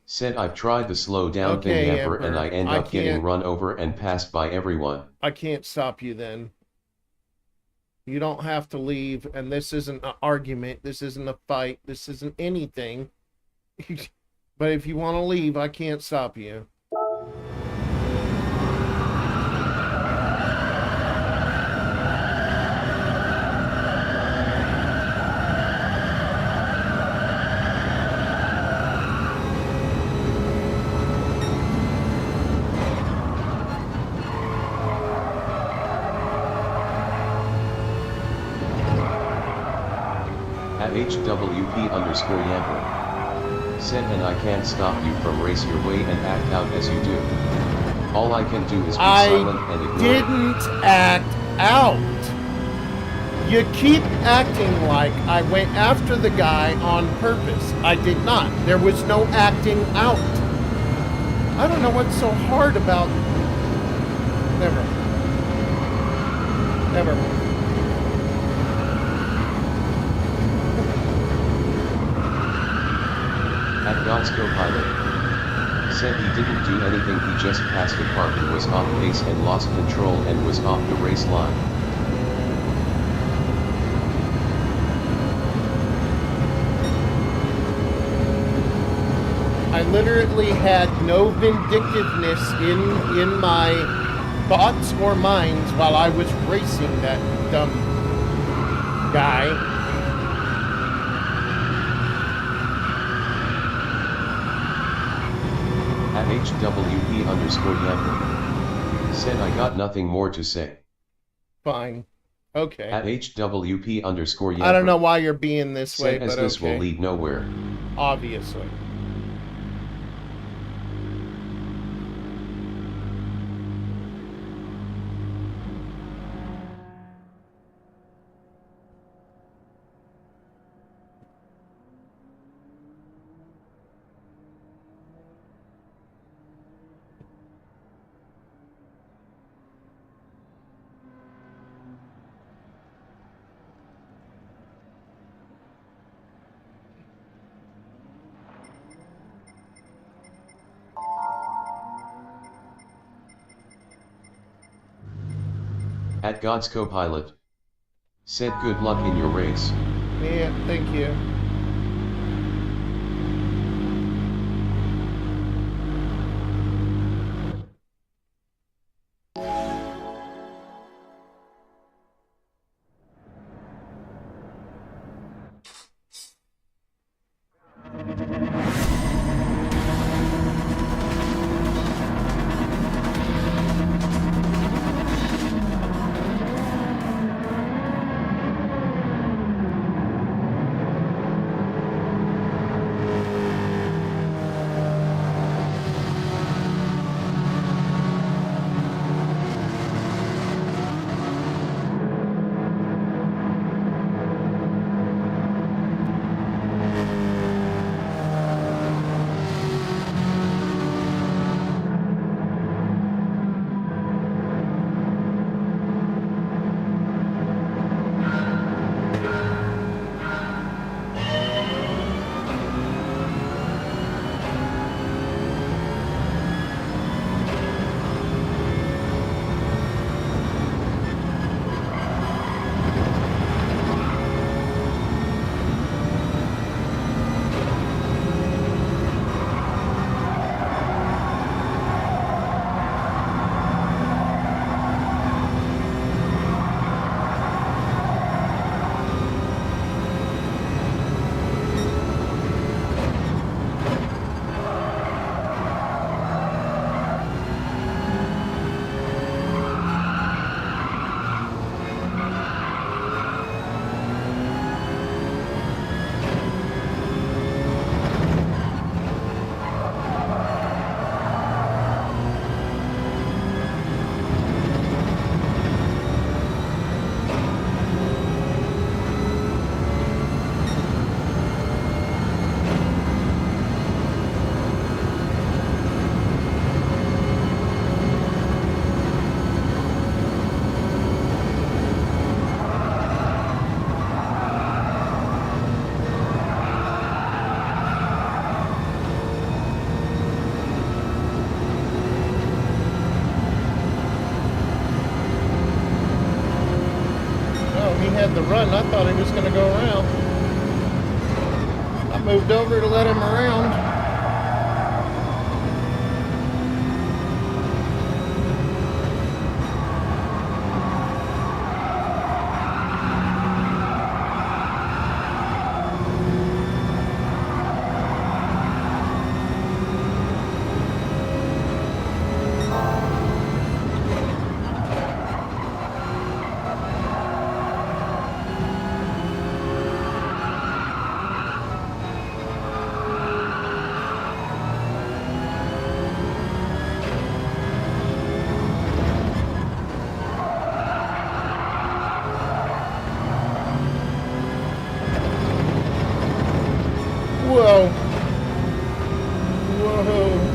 Said I've tried the slow down Okay, thing Yamper Amber, and I end I up getting can't- run over and passed by everyone. I can't stop you then. You don't have to leave, and this isn't an argument. This isn't a fight. This isn't anything. But if you want to leave, I can't stop you. At HWP_Yamper. Said and I can't stop you from race your way and act out as you do. All I can do is be silent and I ignore. didn't act out. You keep acting like I went after the guy on purpose. I did not. There was no acting out. I don't know what's so hard about... Never. Never. At God's Copilot. Said he didn't do anything, he just passed a car and was off pace and lost control and was off the race line. I literally had no vindictiveness in my thoughts or minds while I was racing that dumb guy. At HWP_Yamper. Said I got nothing more to say. Fine. Okay. At HWP_Yamper. I don't know why you're being this way, Said as but this okay. will lead nowhere. Obviously. At God's Copilot. Said good luck in your race. Yeah, thank you. he had the run. I thought he was going to go around. I moved over to let him around. Whoa. Whoa.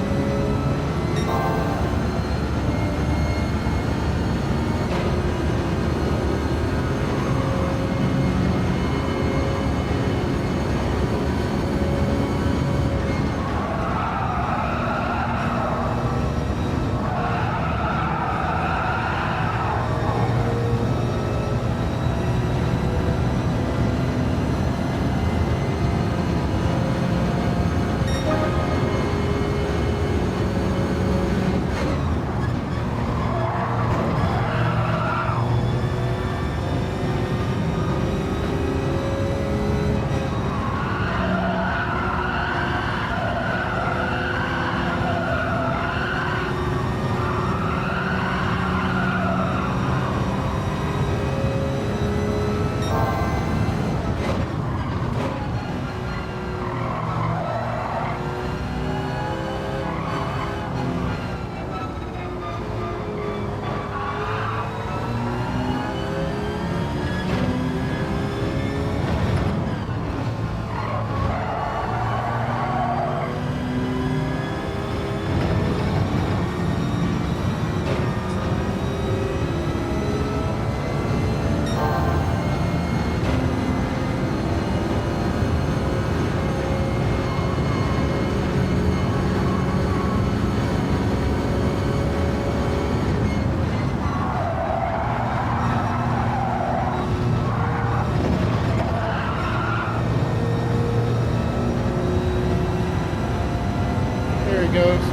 Goes.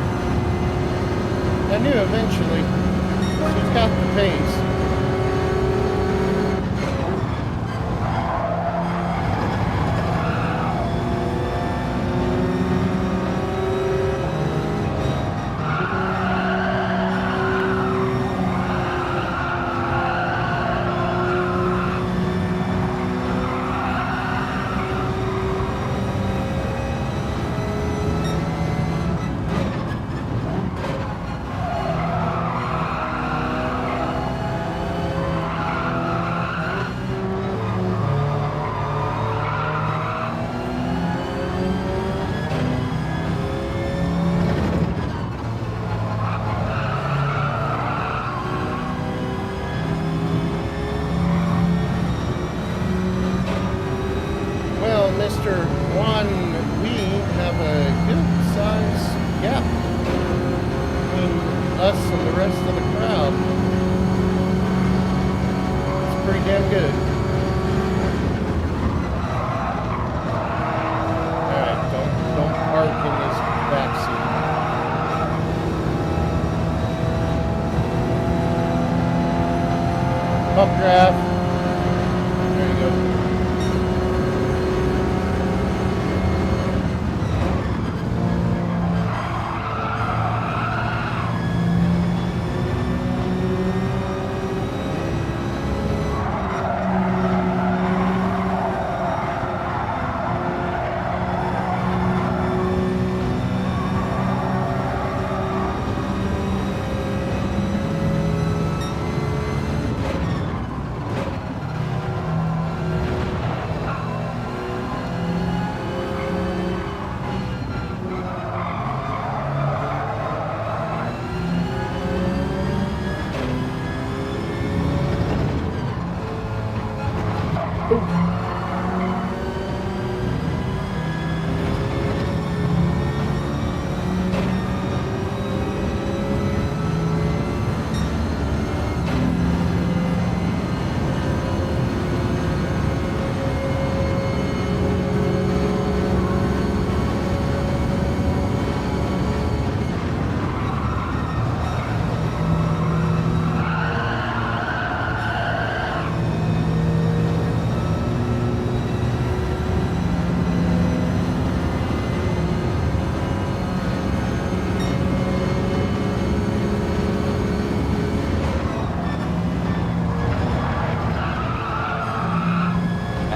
I knew eventually she's got the pace. Mr. Juan, we have a good size gap between us and the rest of the crowd. It's pretty damn good. Alright, don't park in this back seat. Up draft. There you go.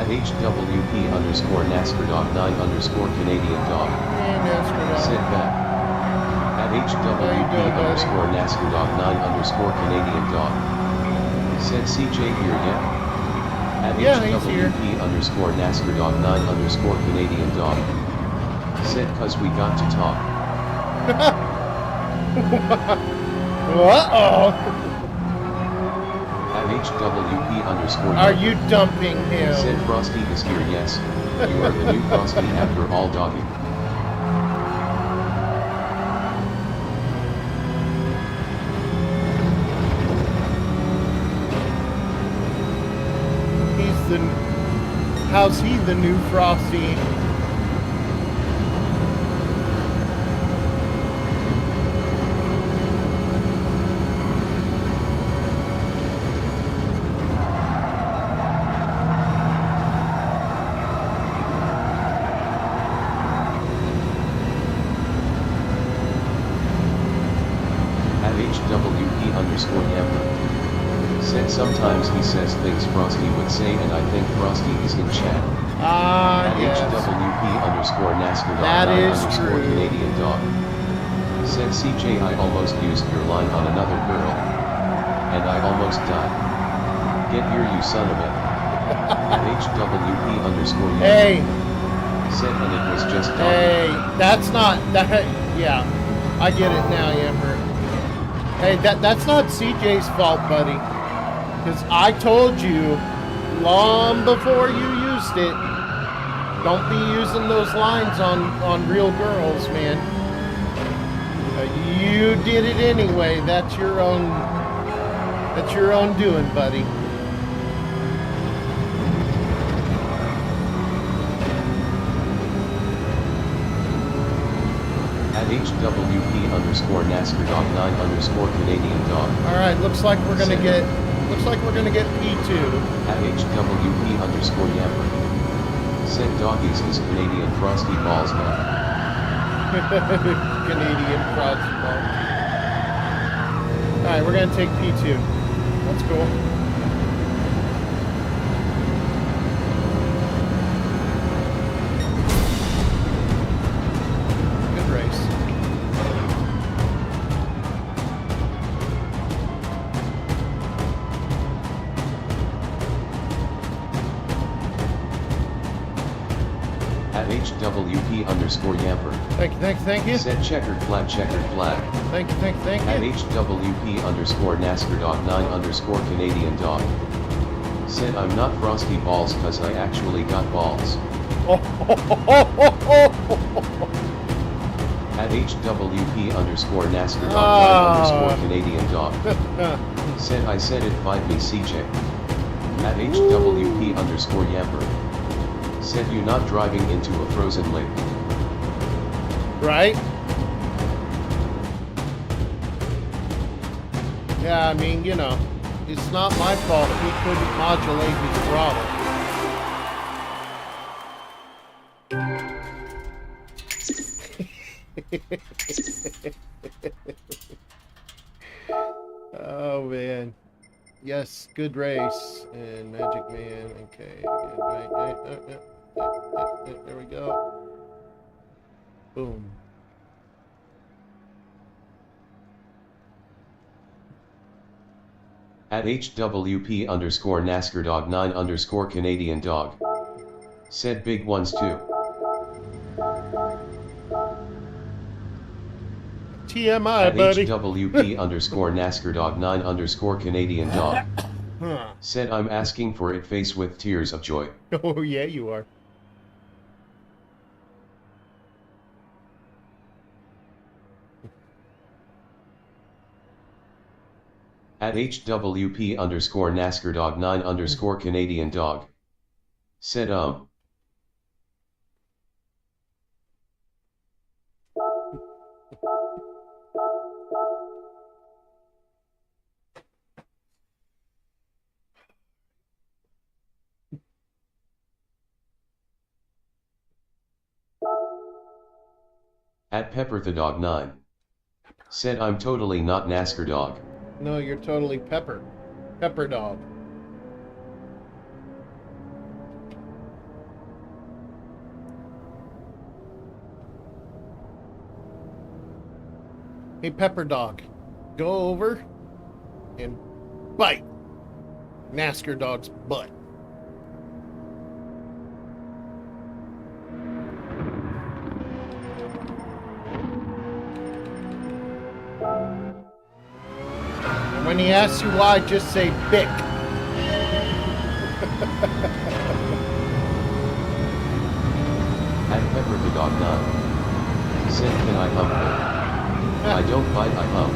At HWP underscore NASCAR dog 9 underscore Canadian dog. Hey, NASCAR dog. Sit back. At HWP doing, buddy? underscore NASCAR dog 9 underscore Canadian dog. Said CJ here yet? At Yeah, he's here. HWP underscore NASCAR dog 9 underscore Canadian dog. Said cause we got to talk. Uh-oh. At HWP underscore Are you dumping him? Said Frosty is here, yes. You are the new Frosty after all dogging. How's he the new Frosty? At HWP underscore Yammer. Said sometimes he says things Frosty would say and I think Frosty is in chat. At Yes. HWP underscore NASCAR dog That 9 is underscore true. Canadian dog. Said CJ I almost used your line on another girl. And I almost died. Get here you son of a. At HWP underscore Yammer. Hey, Said and it was just dog. hey, that's not that. Yeah, I get it now, Amber. Hey, that's not CJ's fault, buddy. Because I told you long before you used it. Don't be using those lines on real girls, man. You did it anyway. That's your own. That's your own doing, buddy. At HWP underscore NASCAR dog 9 underscore Canadian dog. All right, looks like we're gonna get. Looks like we're gonna get P2. At HWP underscore Yammer. Said doggies is Canadian Frosty balls now. Canadian frosty ball. All right, we're gonna take P2. Let's go. Good race. At HWP underscore Yamper. Thank you. Said checkered flag checkered flag. Thank At you. HWP underscore NASCAR dog 9 underscore Canadian dog. Said I'm not Frosty balls cause I actually got balls. At HWP underscore NASCAR dog 9 underscore Canadian dog. Said I said it fight me CJ. At HWP underscore Yamper. Said you not driving into a frozen lake. Right? Yeah, I mean, you know, it's not my fault he couldn't modulate his throttle. Oh man. Yes, good race. And Magic Man, okay. Good, right. There we go. Boom. At HWP underscore NASCAR dog 9 underscore Canadian dog. Said big ones too. TMI, At buddy. HWP underscore NASCAR dog 9 underscore Canadian dog. Huh. Said I'm asking for it face with tears of joy. Oh, yeah, you are. At HWP underscore NASCAR dog 9 underscore Canadian dog. Said At Pepper the dog 9. Said I'm totally not NASCAR dog. No, you're totally Pepper. Pepper Dog. Hey, Pepper Dog, go over and bite NASCAR Dog's butt. And when he asks you why, just say Bick. At Pepper the Dog 9. Said can I hump her? I don't bite, I hump.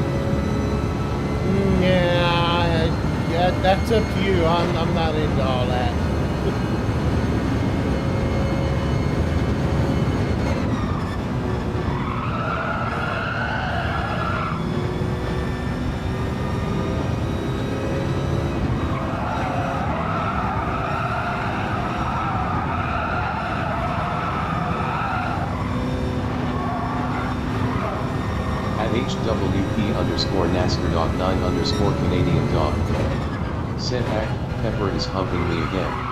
Yeah, that's up to you. I'm not into all that. HWP underscore NASCAR Dog 9 underscore Canadian Dog. Said hack, Pepper is humping me again.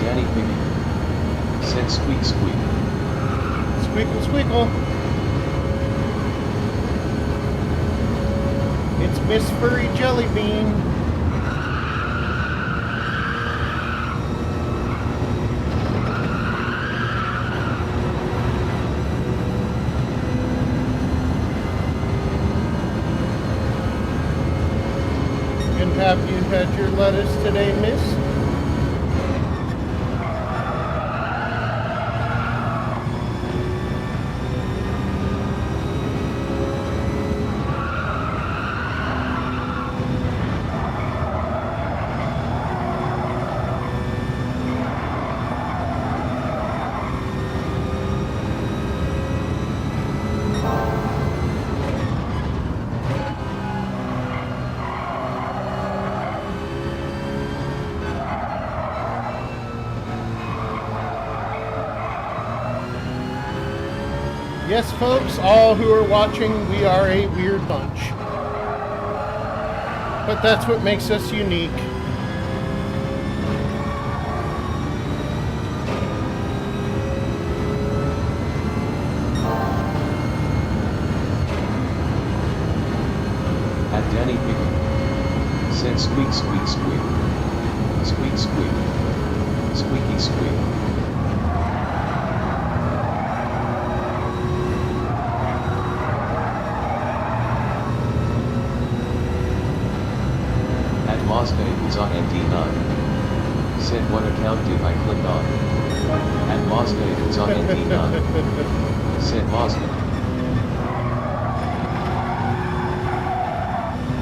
Danny Piggy. Said squeak squeak. Squeakle squeakle. It's Miss Furry Jelly Bean. And have you had your lettuce today, miss? Yes, folks, all who are watching, we are a weird bunch. But that's what makes us unique. At Danny Piggy. Said squeak squeak squeak. Squeak squeak. Squeaky squeak. Mazda is on ND9. Said what account did I click on? At Mazda is on ND9. Said Mazda.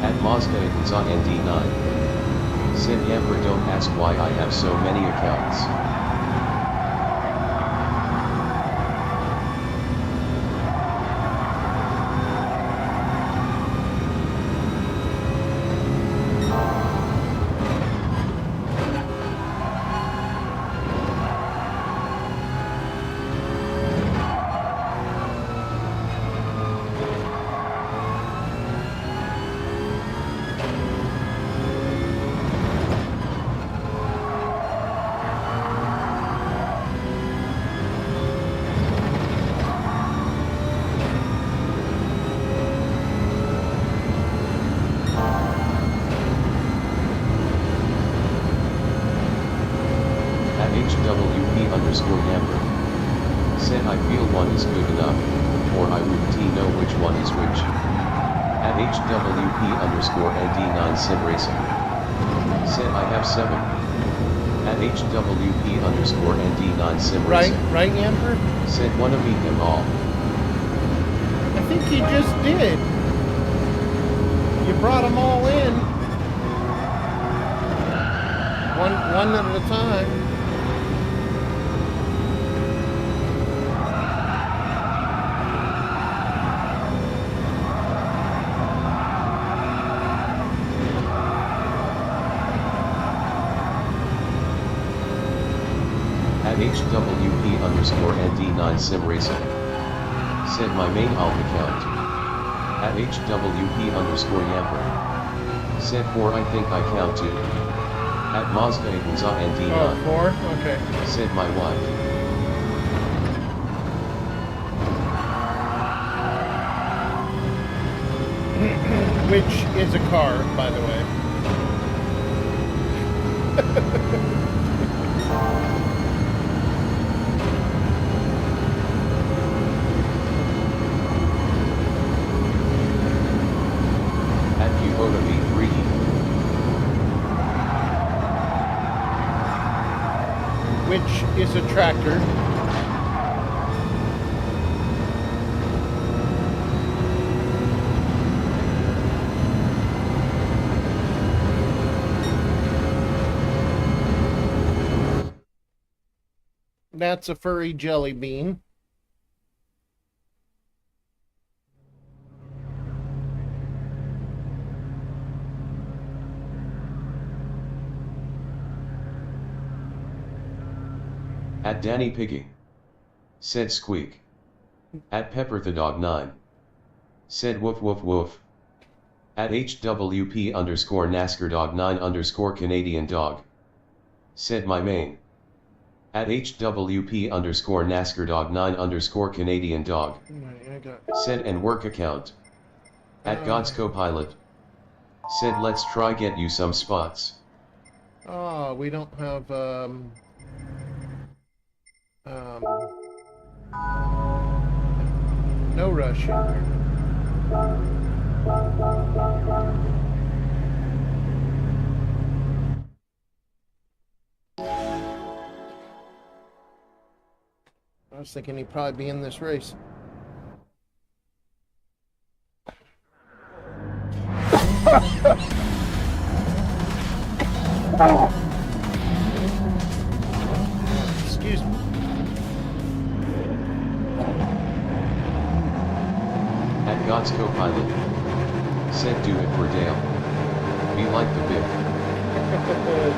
At Mazda is on ND9. Said Yamper don't ask why I have so many accounts. HWP underscore Yamper. Said I feel one is good enough, or I wouldn't know which one is which. At HWP underscore ND9 Sim Racing. Said I have 7. At HWP underscore ND9 Sim Racing. Right, Yamper? Said wanna meet them all. I think he just did. You brought them all in. One at a time. underscore ND9 Sim Racing. Said my main alt account. At HWP underscore Yamper. Said 4 I think I count 2. At Mazda Igunza ND9. Oh, 4? Okay. Said my wife. Which is a car, by the way. At Kubota V3. Which is a tractor. That's a furry jelly bean. At Danny Piggy. Said Squeak. At Pepper the Dog 9. Said woof woof woof. At HWP underscore NASCAR Dog 9 underscore Canadian Dog. Said my main. At HWP underscore NASCAR Dog 9 underscore Canadian Dog. Said and work account. At God's Copilot. Said let's try get you some spots. Oh, we don't have, no rush in there. I was thinking he'd probably be in this race. Excuse me. At God's Copilot. Said do it for Dale. Be like the big.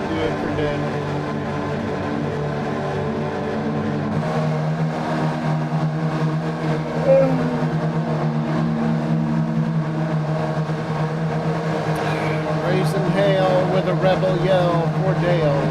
Do it for Dale. Raising hail with a rebel yell for Dale.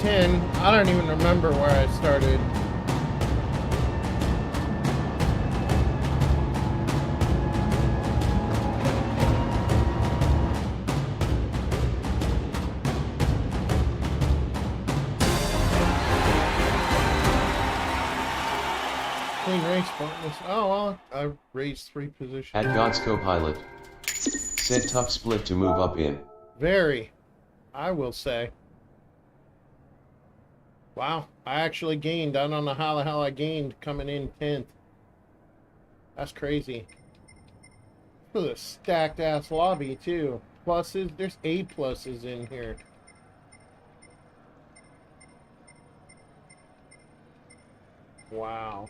10. I don't even remember where I started. Clean race, pointless. Oh, well, I raised 3 positions. At God's co-pilot. Said tough split to move up in. Very, I will say. Wow, I actually gained. I don't know how the hell I gained coming in 10th. That's crazy. This is a stacked ass lobby too. Pluses, there's A pluses in here. Wow.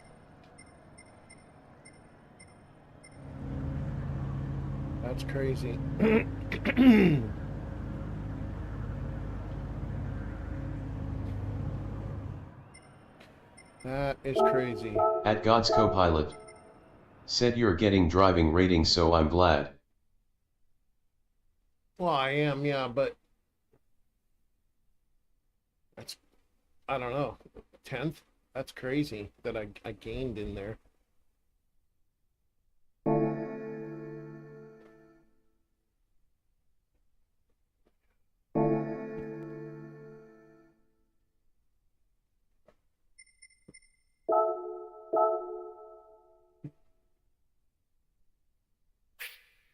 That's crazy. That is crazy. At God's co-pilot. Said you're getting driving ratings, so I'm glad. Well, I am, yeah, but that's, I don't know, 10th? That's crazy that I gained in there.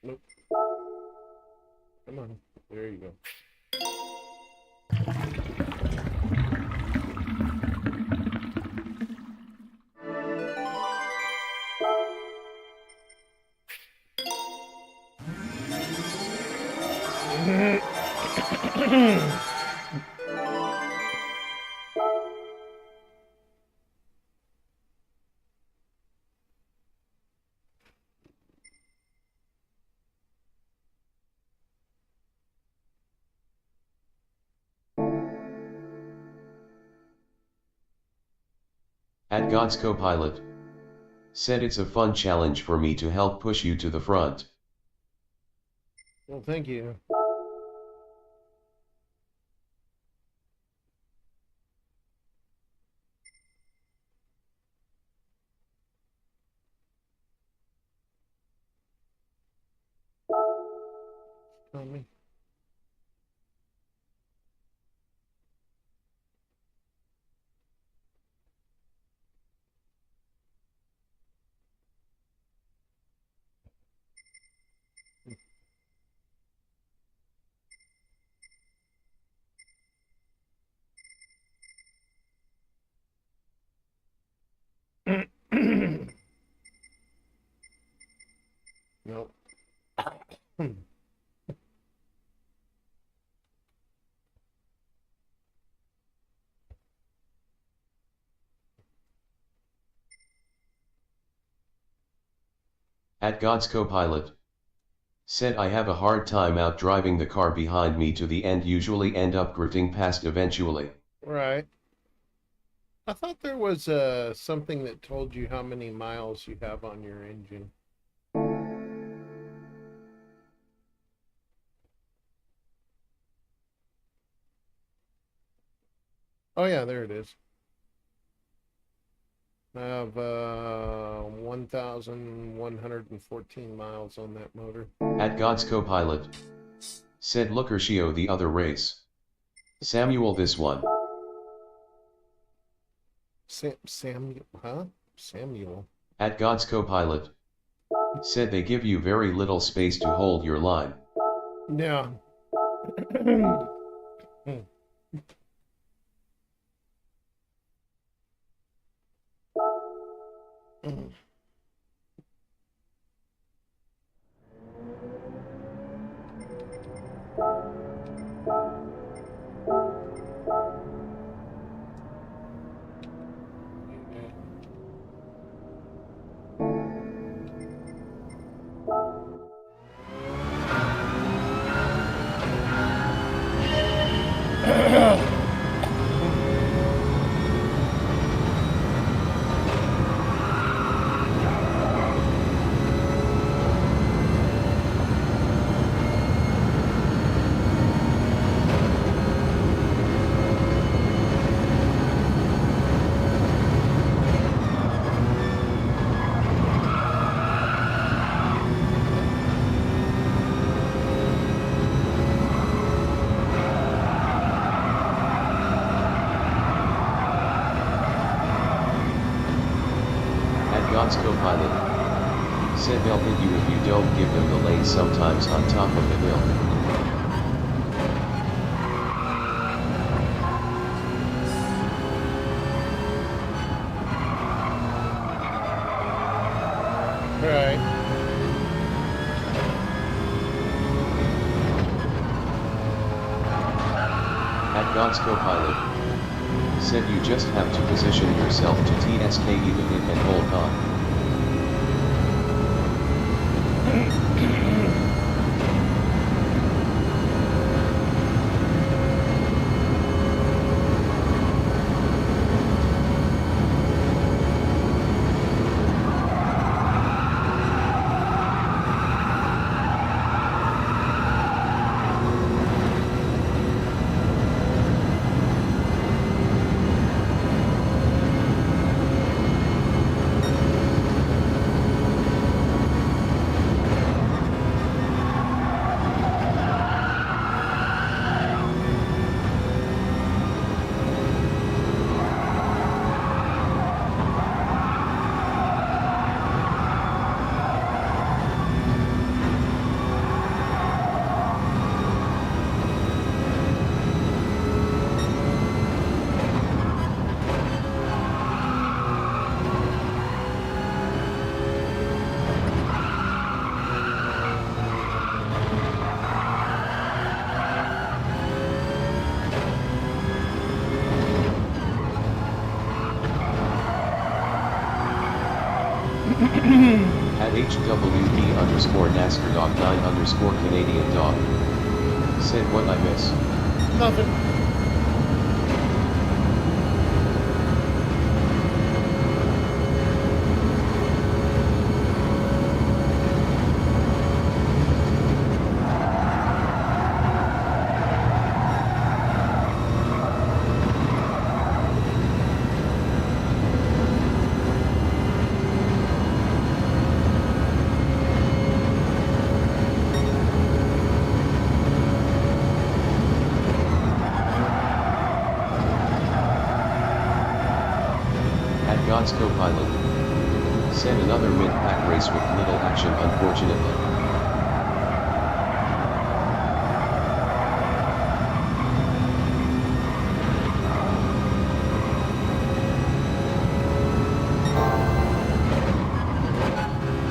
Nope. Come on. There you go. At God's co-pilot. Said it's a fun challenge for me to help push you to the front. Well, thank you. Tell me. Nope. At God's co-pilot. Said I have a hard time out driving the car behind me to the end, usually end up grifting past eventually. Right. I thought there was something that told you how many miles you have on your engine. Oh yeah, there it is. I have 1,114 miles on that motor. At God's co-pilot. Said Lucrecio the other race. Samuel this one. Samuel, huh? Samuel. At God's co-pilot. Said they give you very little space to hold your line. Yeah. God's co-pilot. Said they'll hit you if you don't give them the lane sometimes on top of the hill. Right. At God's co-pilot. Said you just have to position yourself to TSKE the hit and hold on. At HWD underscore NASCAR dog 9 underscore Canadian dog. Said what I miss. Nothing. God's co-pilot. Said another mid-pack race with little action unfortunately.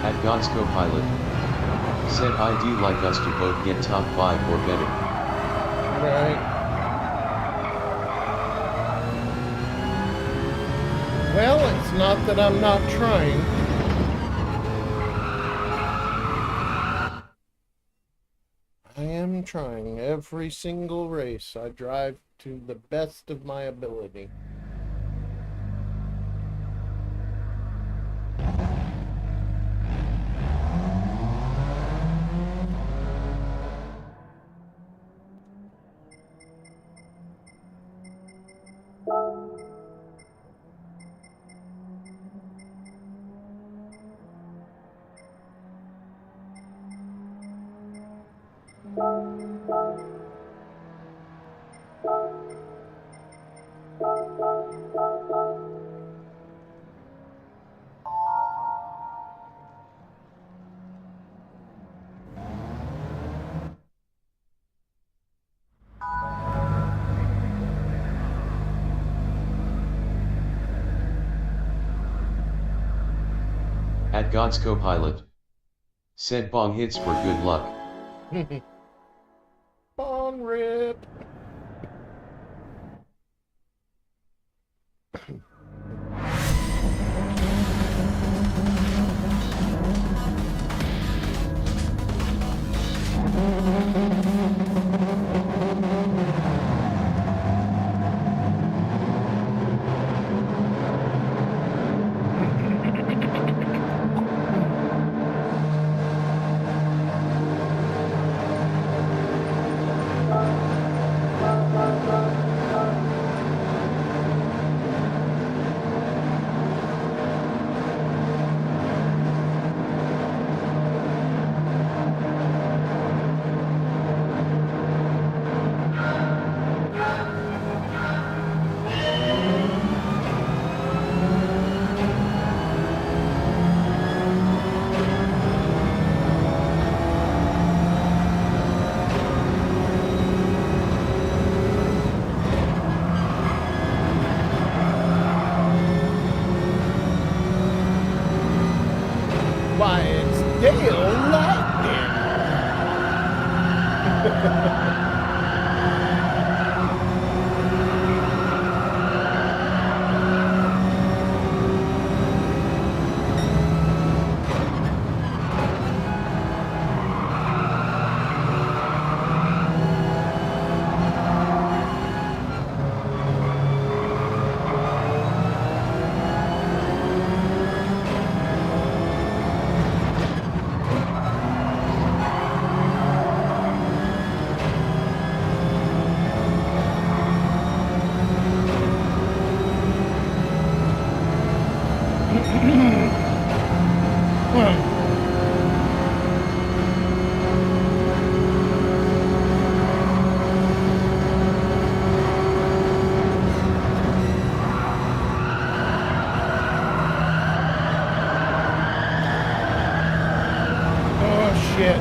At God's co-pilot. Said I do like us to both get top 5 or better. Right. Well, it's not that I'm not trying. I am trying. Every single race I drive to the best of my ability. At God's co-pilot. Said bong hits for good luck. Bong rip. Tail lightning. Oh shit.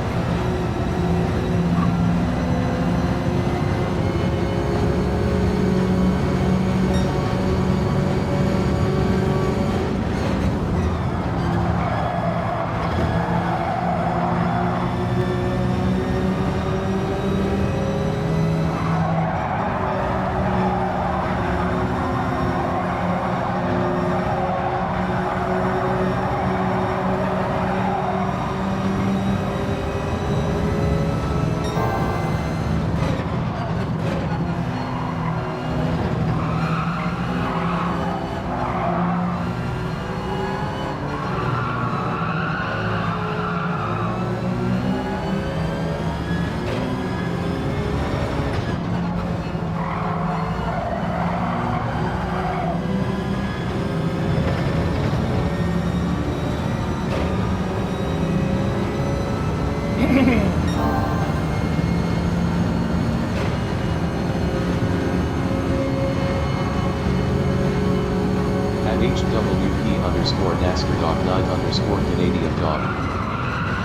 At HWP_NASCAR.9_Canadian dog.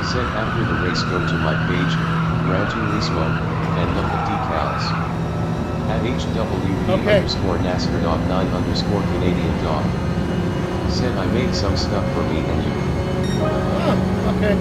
Said after the race go to my page, Gran Turismo, and look at decals. At HWP_NASCAR.9_Canadian dog. Said I made some stuff for me and you. Oh, okay.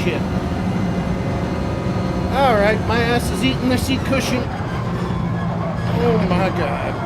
shit. Alright, my ass is eating the seat cushion. Oh my god.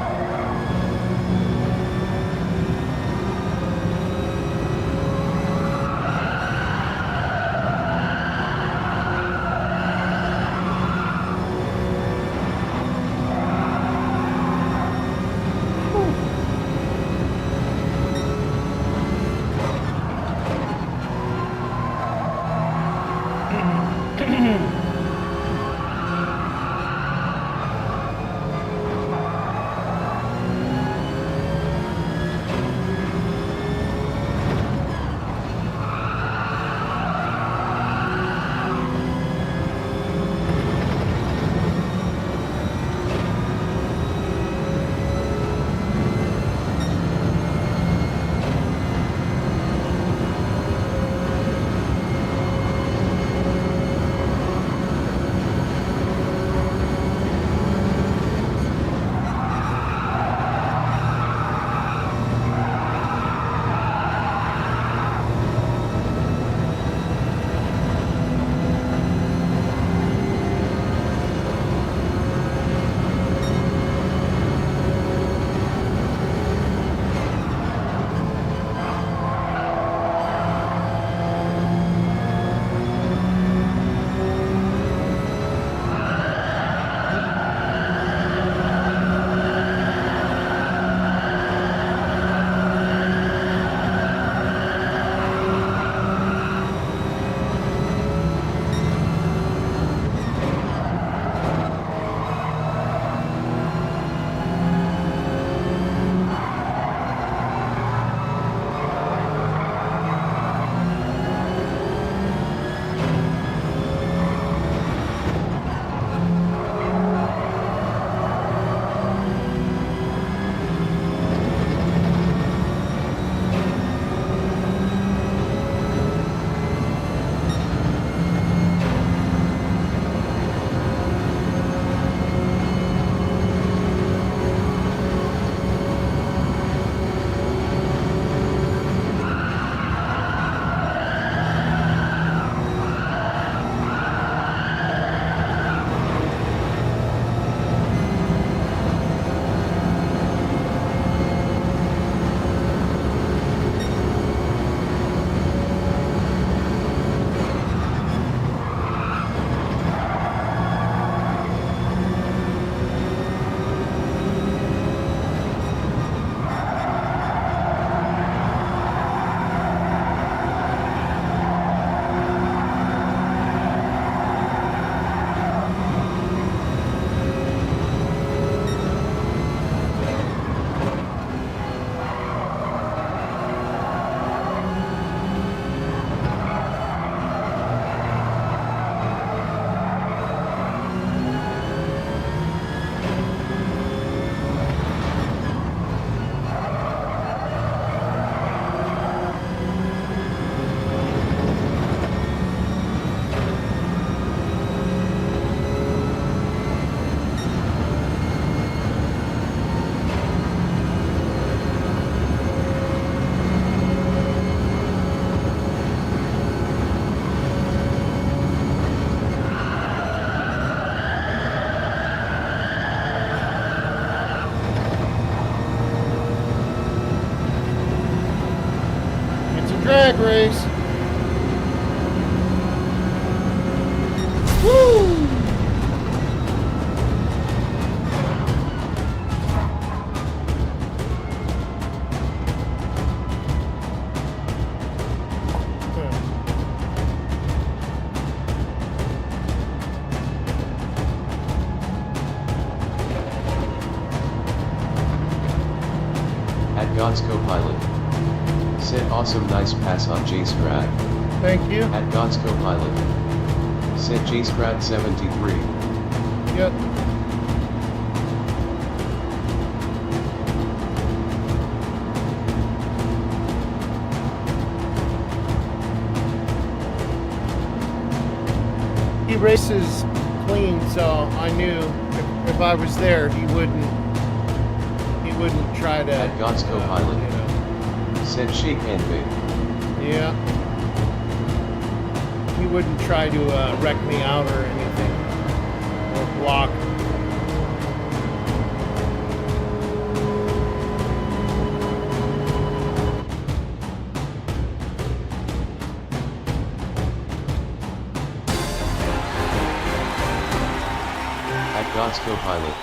Drag race. Woo! At God's co-pilot. Said awesome nice pass on J-Strat. Thank you. At God's co-pilot. Said J-Strat 73. Yep. He races clean, so I knew if I was there, he wouldn't try to. At God's co-pilot. You know. Said shake hand babe. Yeah. you wouldn't try to wreck me out or anything. Or block. At God's co-pilot.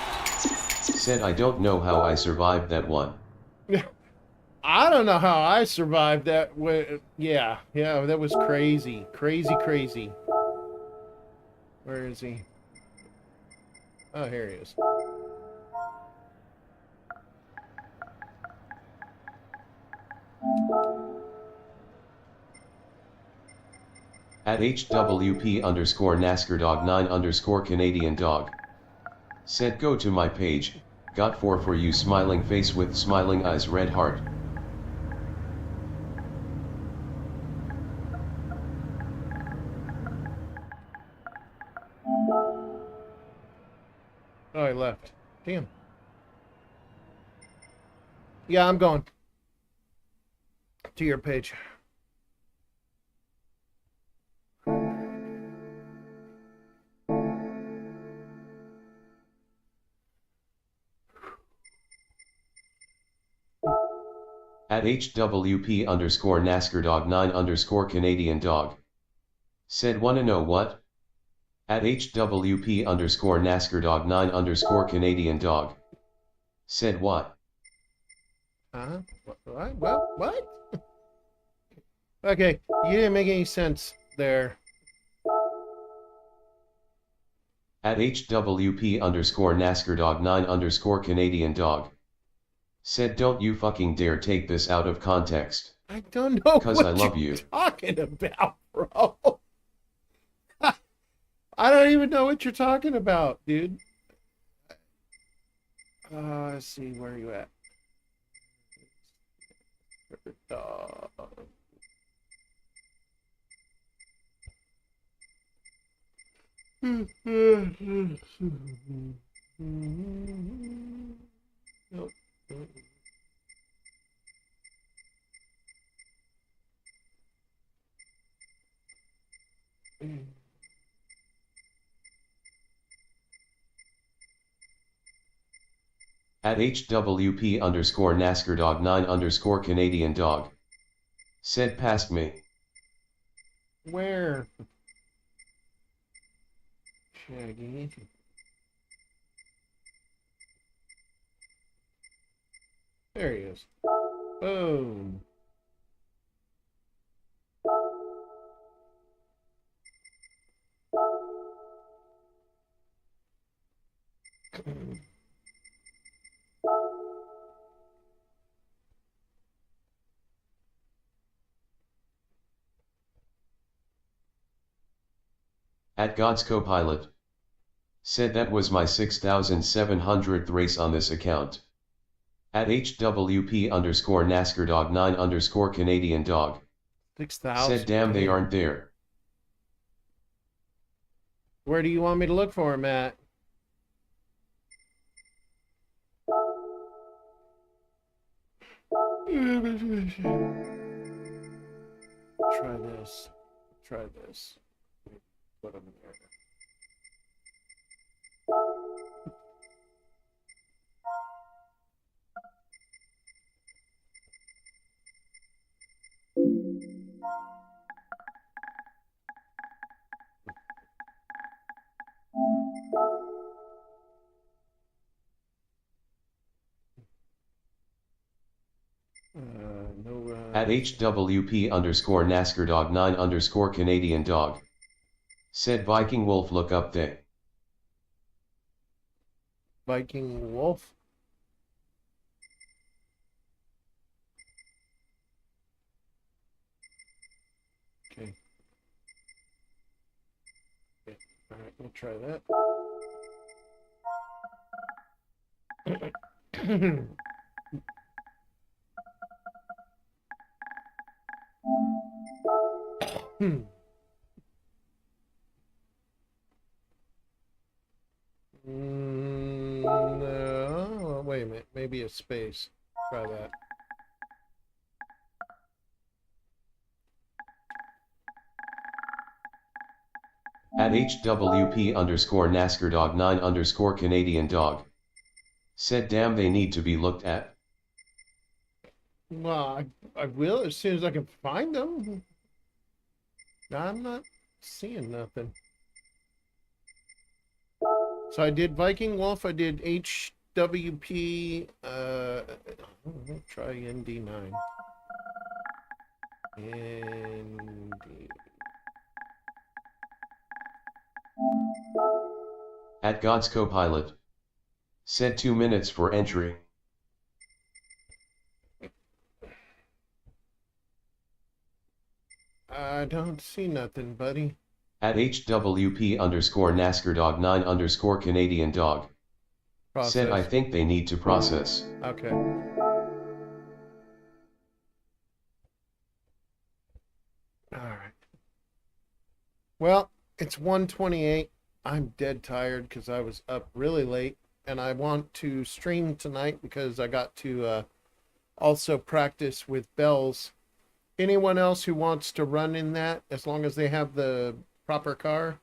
Said I don't know how I survived that one. I don't know how I survived that. Yeah, that was crazy. Crazy. Where is he? Oh, here he is. At HWP underscore NASCAR dog 9 underscore Canadian dog. Said go to my page, got 4 for you smiling face with smiling eyes red heart. Oh, I left. Damn. Yeah, I'm going to your page. At HWP underscore NASCAR dog 9 underscore Canadian dog. Said wanna know what? At HWP underscore NASCAR dog 9 underscore Canadian dog. Said what? What? Okay, you didn't make any sense there. At HWP underscore NASCAR dog 9 underscore Canadian dog. Said don't you fucking dare take this out of context. I don't know Cause what I love you're you. talking about, bro. I don't even know what you're talking about, dude. Let's see, where are you at? Nope. At HWP underscore NASCAR dog 9 underscore Canadian dog. Said past me. Where? Shaggy. There he is. Boom. At God's co-pilot. Said that was my 6,700th race on this account. At HWP underscore NASCAR dog 9 underscore Canadian dog. 6,000. Said damn they aren't there. Where do you want me to look for him at? Try this. Try this. Put him there. At HWP underscore NASCAR dog 9 underscore Canadian dog. Said Viking Wolf look up they. Viking Wolf? Okay. Alright, we'll try that. No, wait a minute. Maybe a space. Try that. At HWP underscore NASCAR dog 9 underscore Canadian dog. Said damn they need to be looked at. Well, I will as soon as I can find them. I'm not seeing nothing. So I did Viking Wolf, I did HWP, I'll try ND9. ND. At God's Copilot. Said 2 minutes for entry. I don't see nothing, buddy. At HWP underscore NASCAR dog 9 underscore Canadian dog. Process. Said I think they need to process. Okay. Alright. Well, it's 1:28. I'm dead tired because I was up really late. And I want to stream tonight because I got to also practice with bells. Anyone else who wants to run in that, as long as they have the proper car,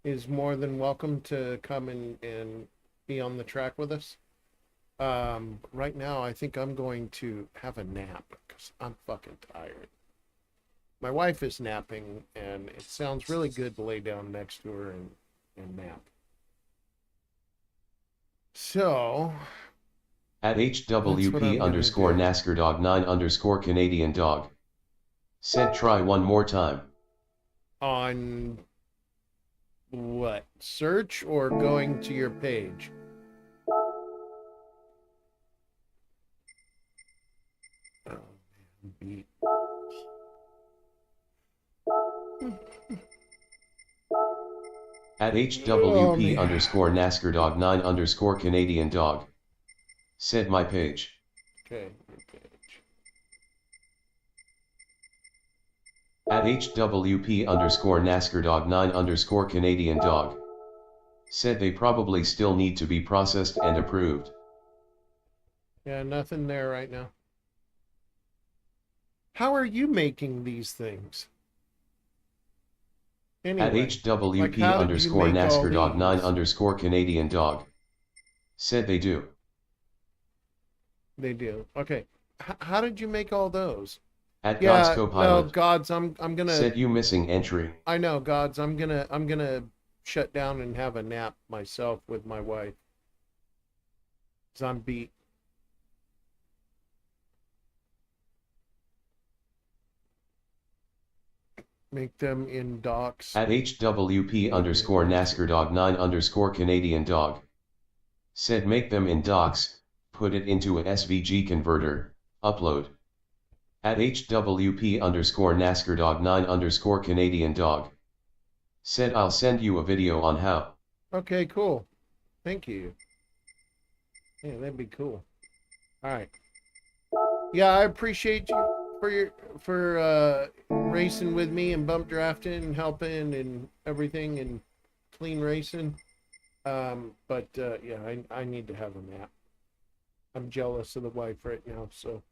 is more than welcome to come and be on the track with us. Right now, I think I'm going to have a nap because I'm fucking tired. My wife is napping, and it sounds really good to lay down next to her and nap. So, At HWP underscore NASCAR dog 9 underscore Canadian dog. Said try one more time. On what? Search or going to your page? Oh, man, beat. At HWP underscore NASCAR dog 9 underscore Canadian dog. Said my page. Okay, your page. At HWP underscore NASCAR dog 9 underscore Canadian dog. Said they probably still need to be processed and approved. Yeah, nothing there right now. How are you making these things? Anyway, At HWP like, underscore NASCAR dog 9 these? underscore Canadian dog. Said they do. They do. Okay. How did you make all those? At God's No, Copilot. Gods, I'm gonna. Said you missing entry. I know, Gods. I'm gonna shut down and have a nap myself with my wife. 'Cause I'm beat. Make them in docs. At HWP underscore NASCAR dog 9 underscore Canadian dog. Said make them in docs, put it into a SVG converter, upload. At HWP underscore NASCAR dog 9 underscore Canadian dog. Said I'll send you a video on how. Okay, cool. Thank you. Yeah, that'd be cool. All right. Yeah, I appreciate you for racing with me and bump drafting and helping and everything and clean racing. But yeah, I need to have a nap. I'm jealous of the wife right now, so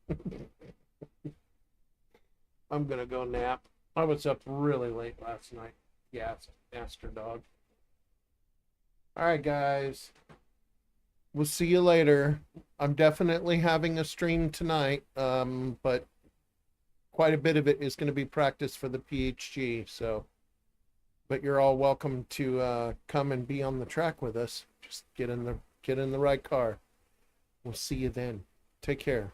I'm gonna go nap. I was up really late last night. Yeah, asked her dog. All right, guys. We'll see you later. I'm definitely having a stream tonight, but quite a bit of it is going to be practice for the PHG. So, but you're all welcome to come and be on the track with us. Just get in the right car. We'll see you then. Take care.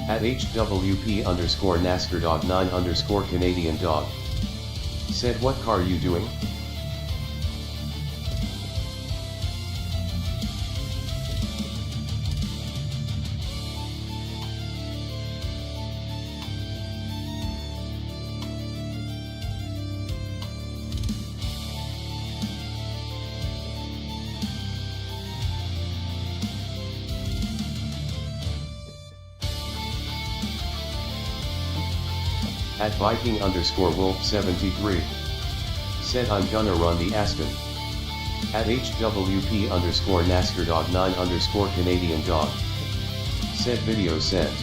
At HWP underscore NASCAR dog 9 underscore Canadian dog. Said what car you doing? At Viking underscore Wolf 73. Said I'm gonna run the Aspen. At HWP underscore NASCAR Dog 9 underscore Canadian Dog. Said video sent.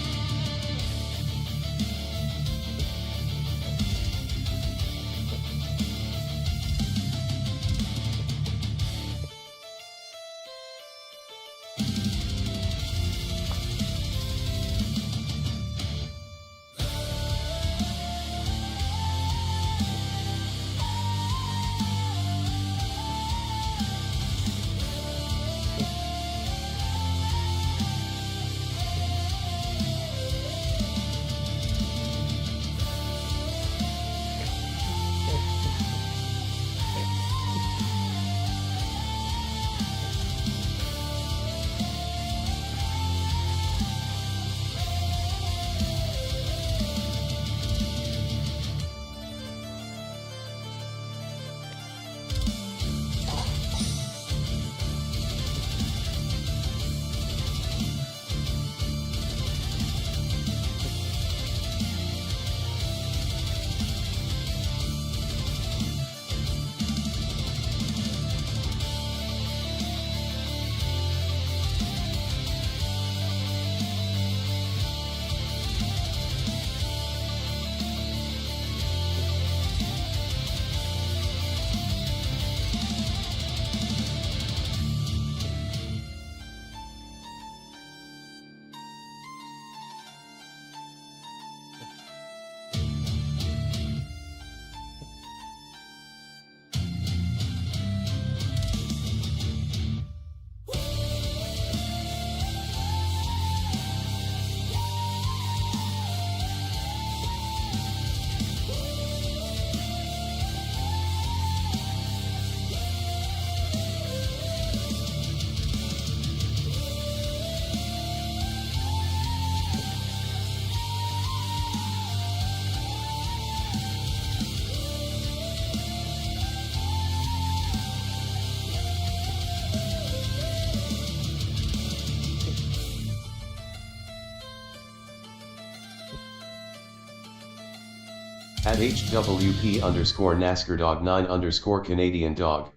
At HWP underscore NASCAR Dog 9 underscore Canadian Dog.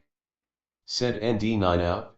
Said ND9 out.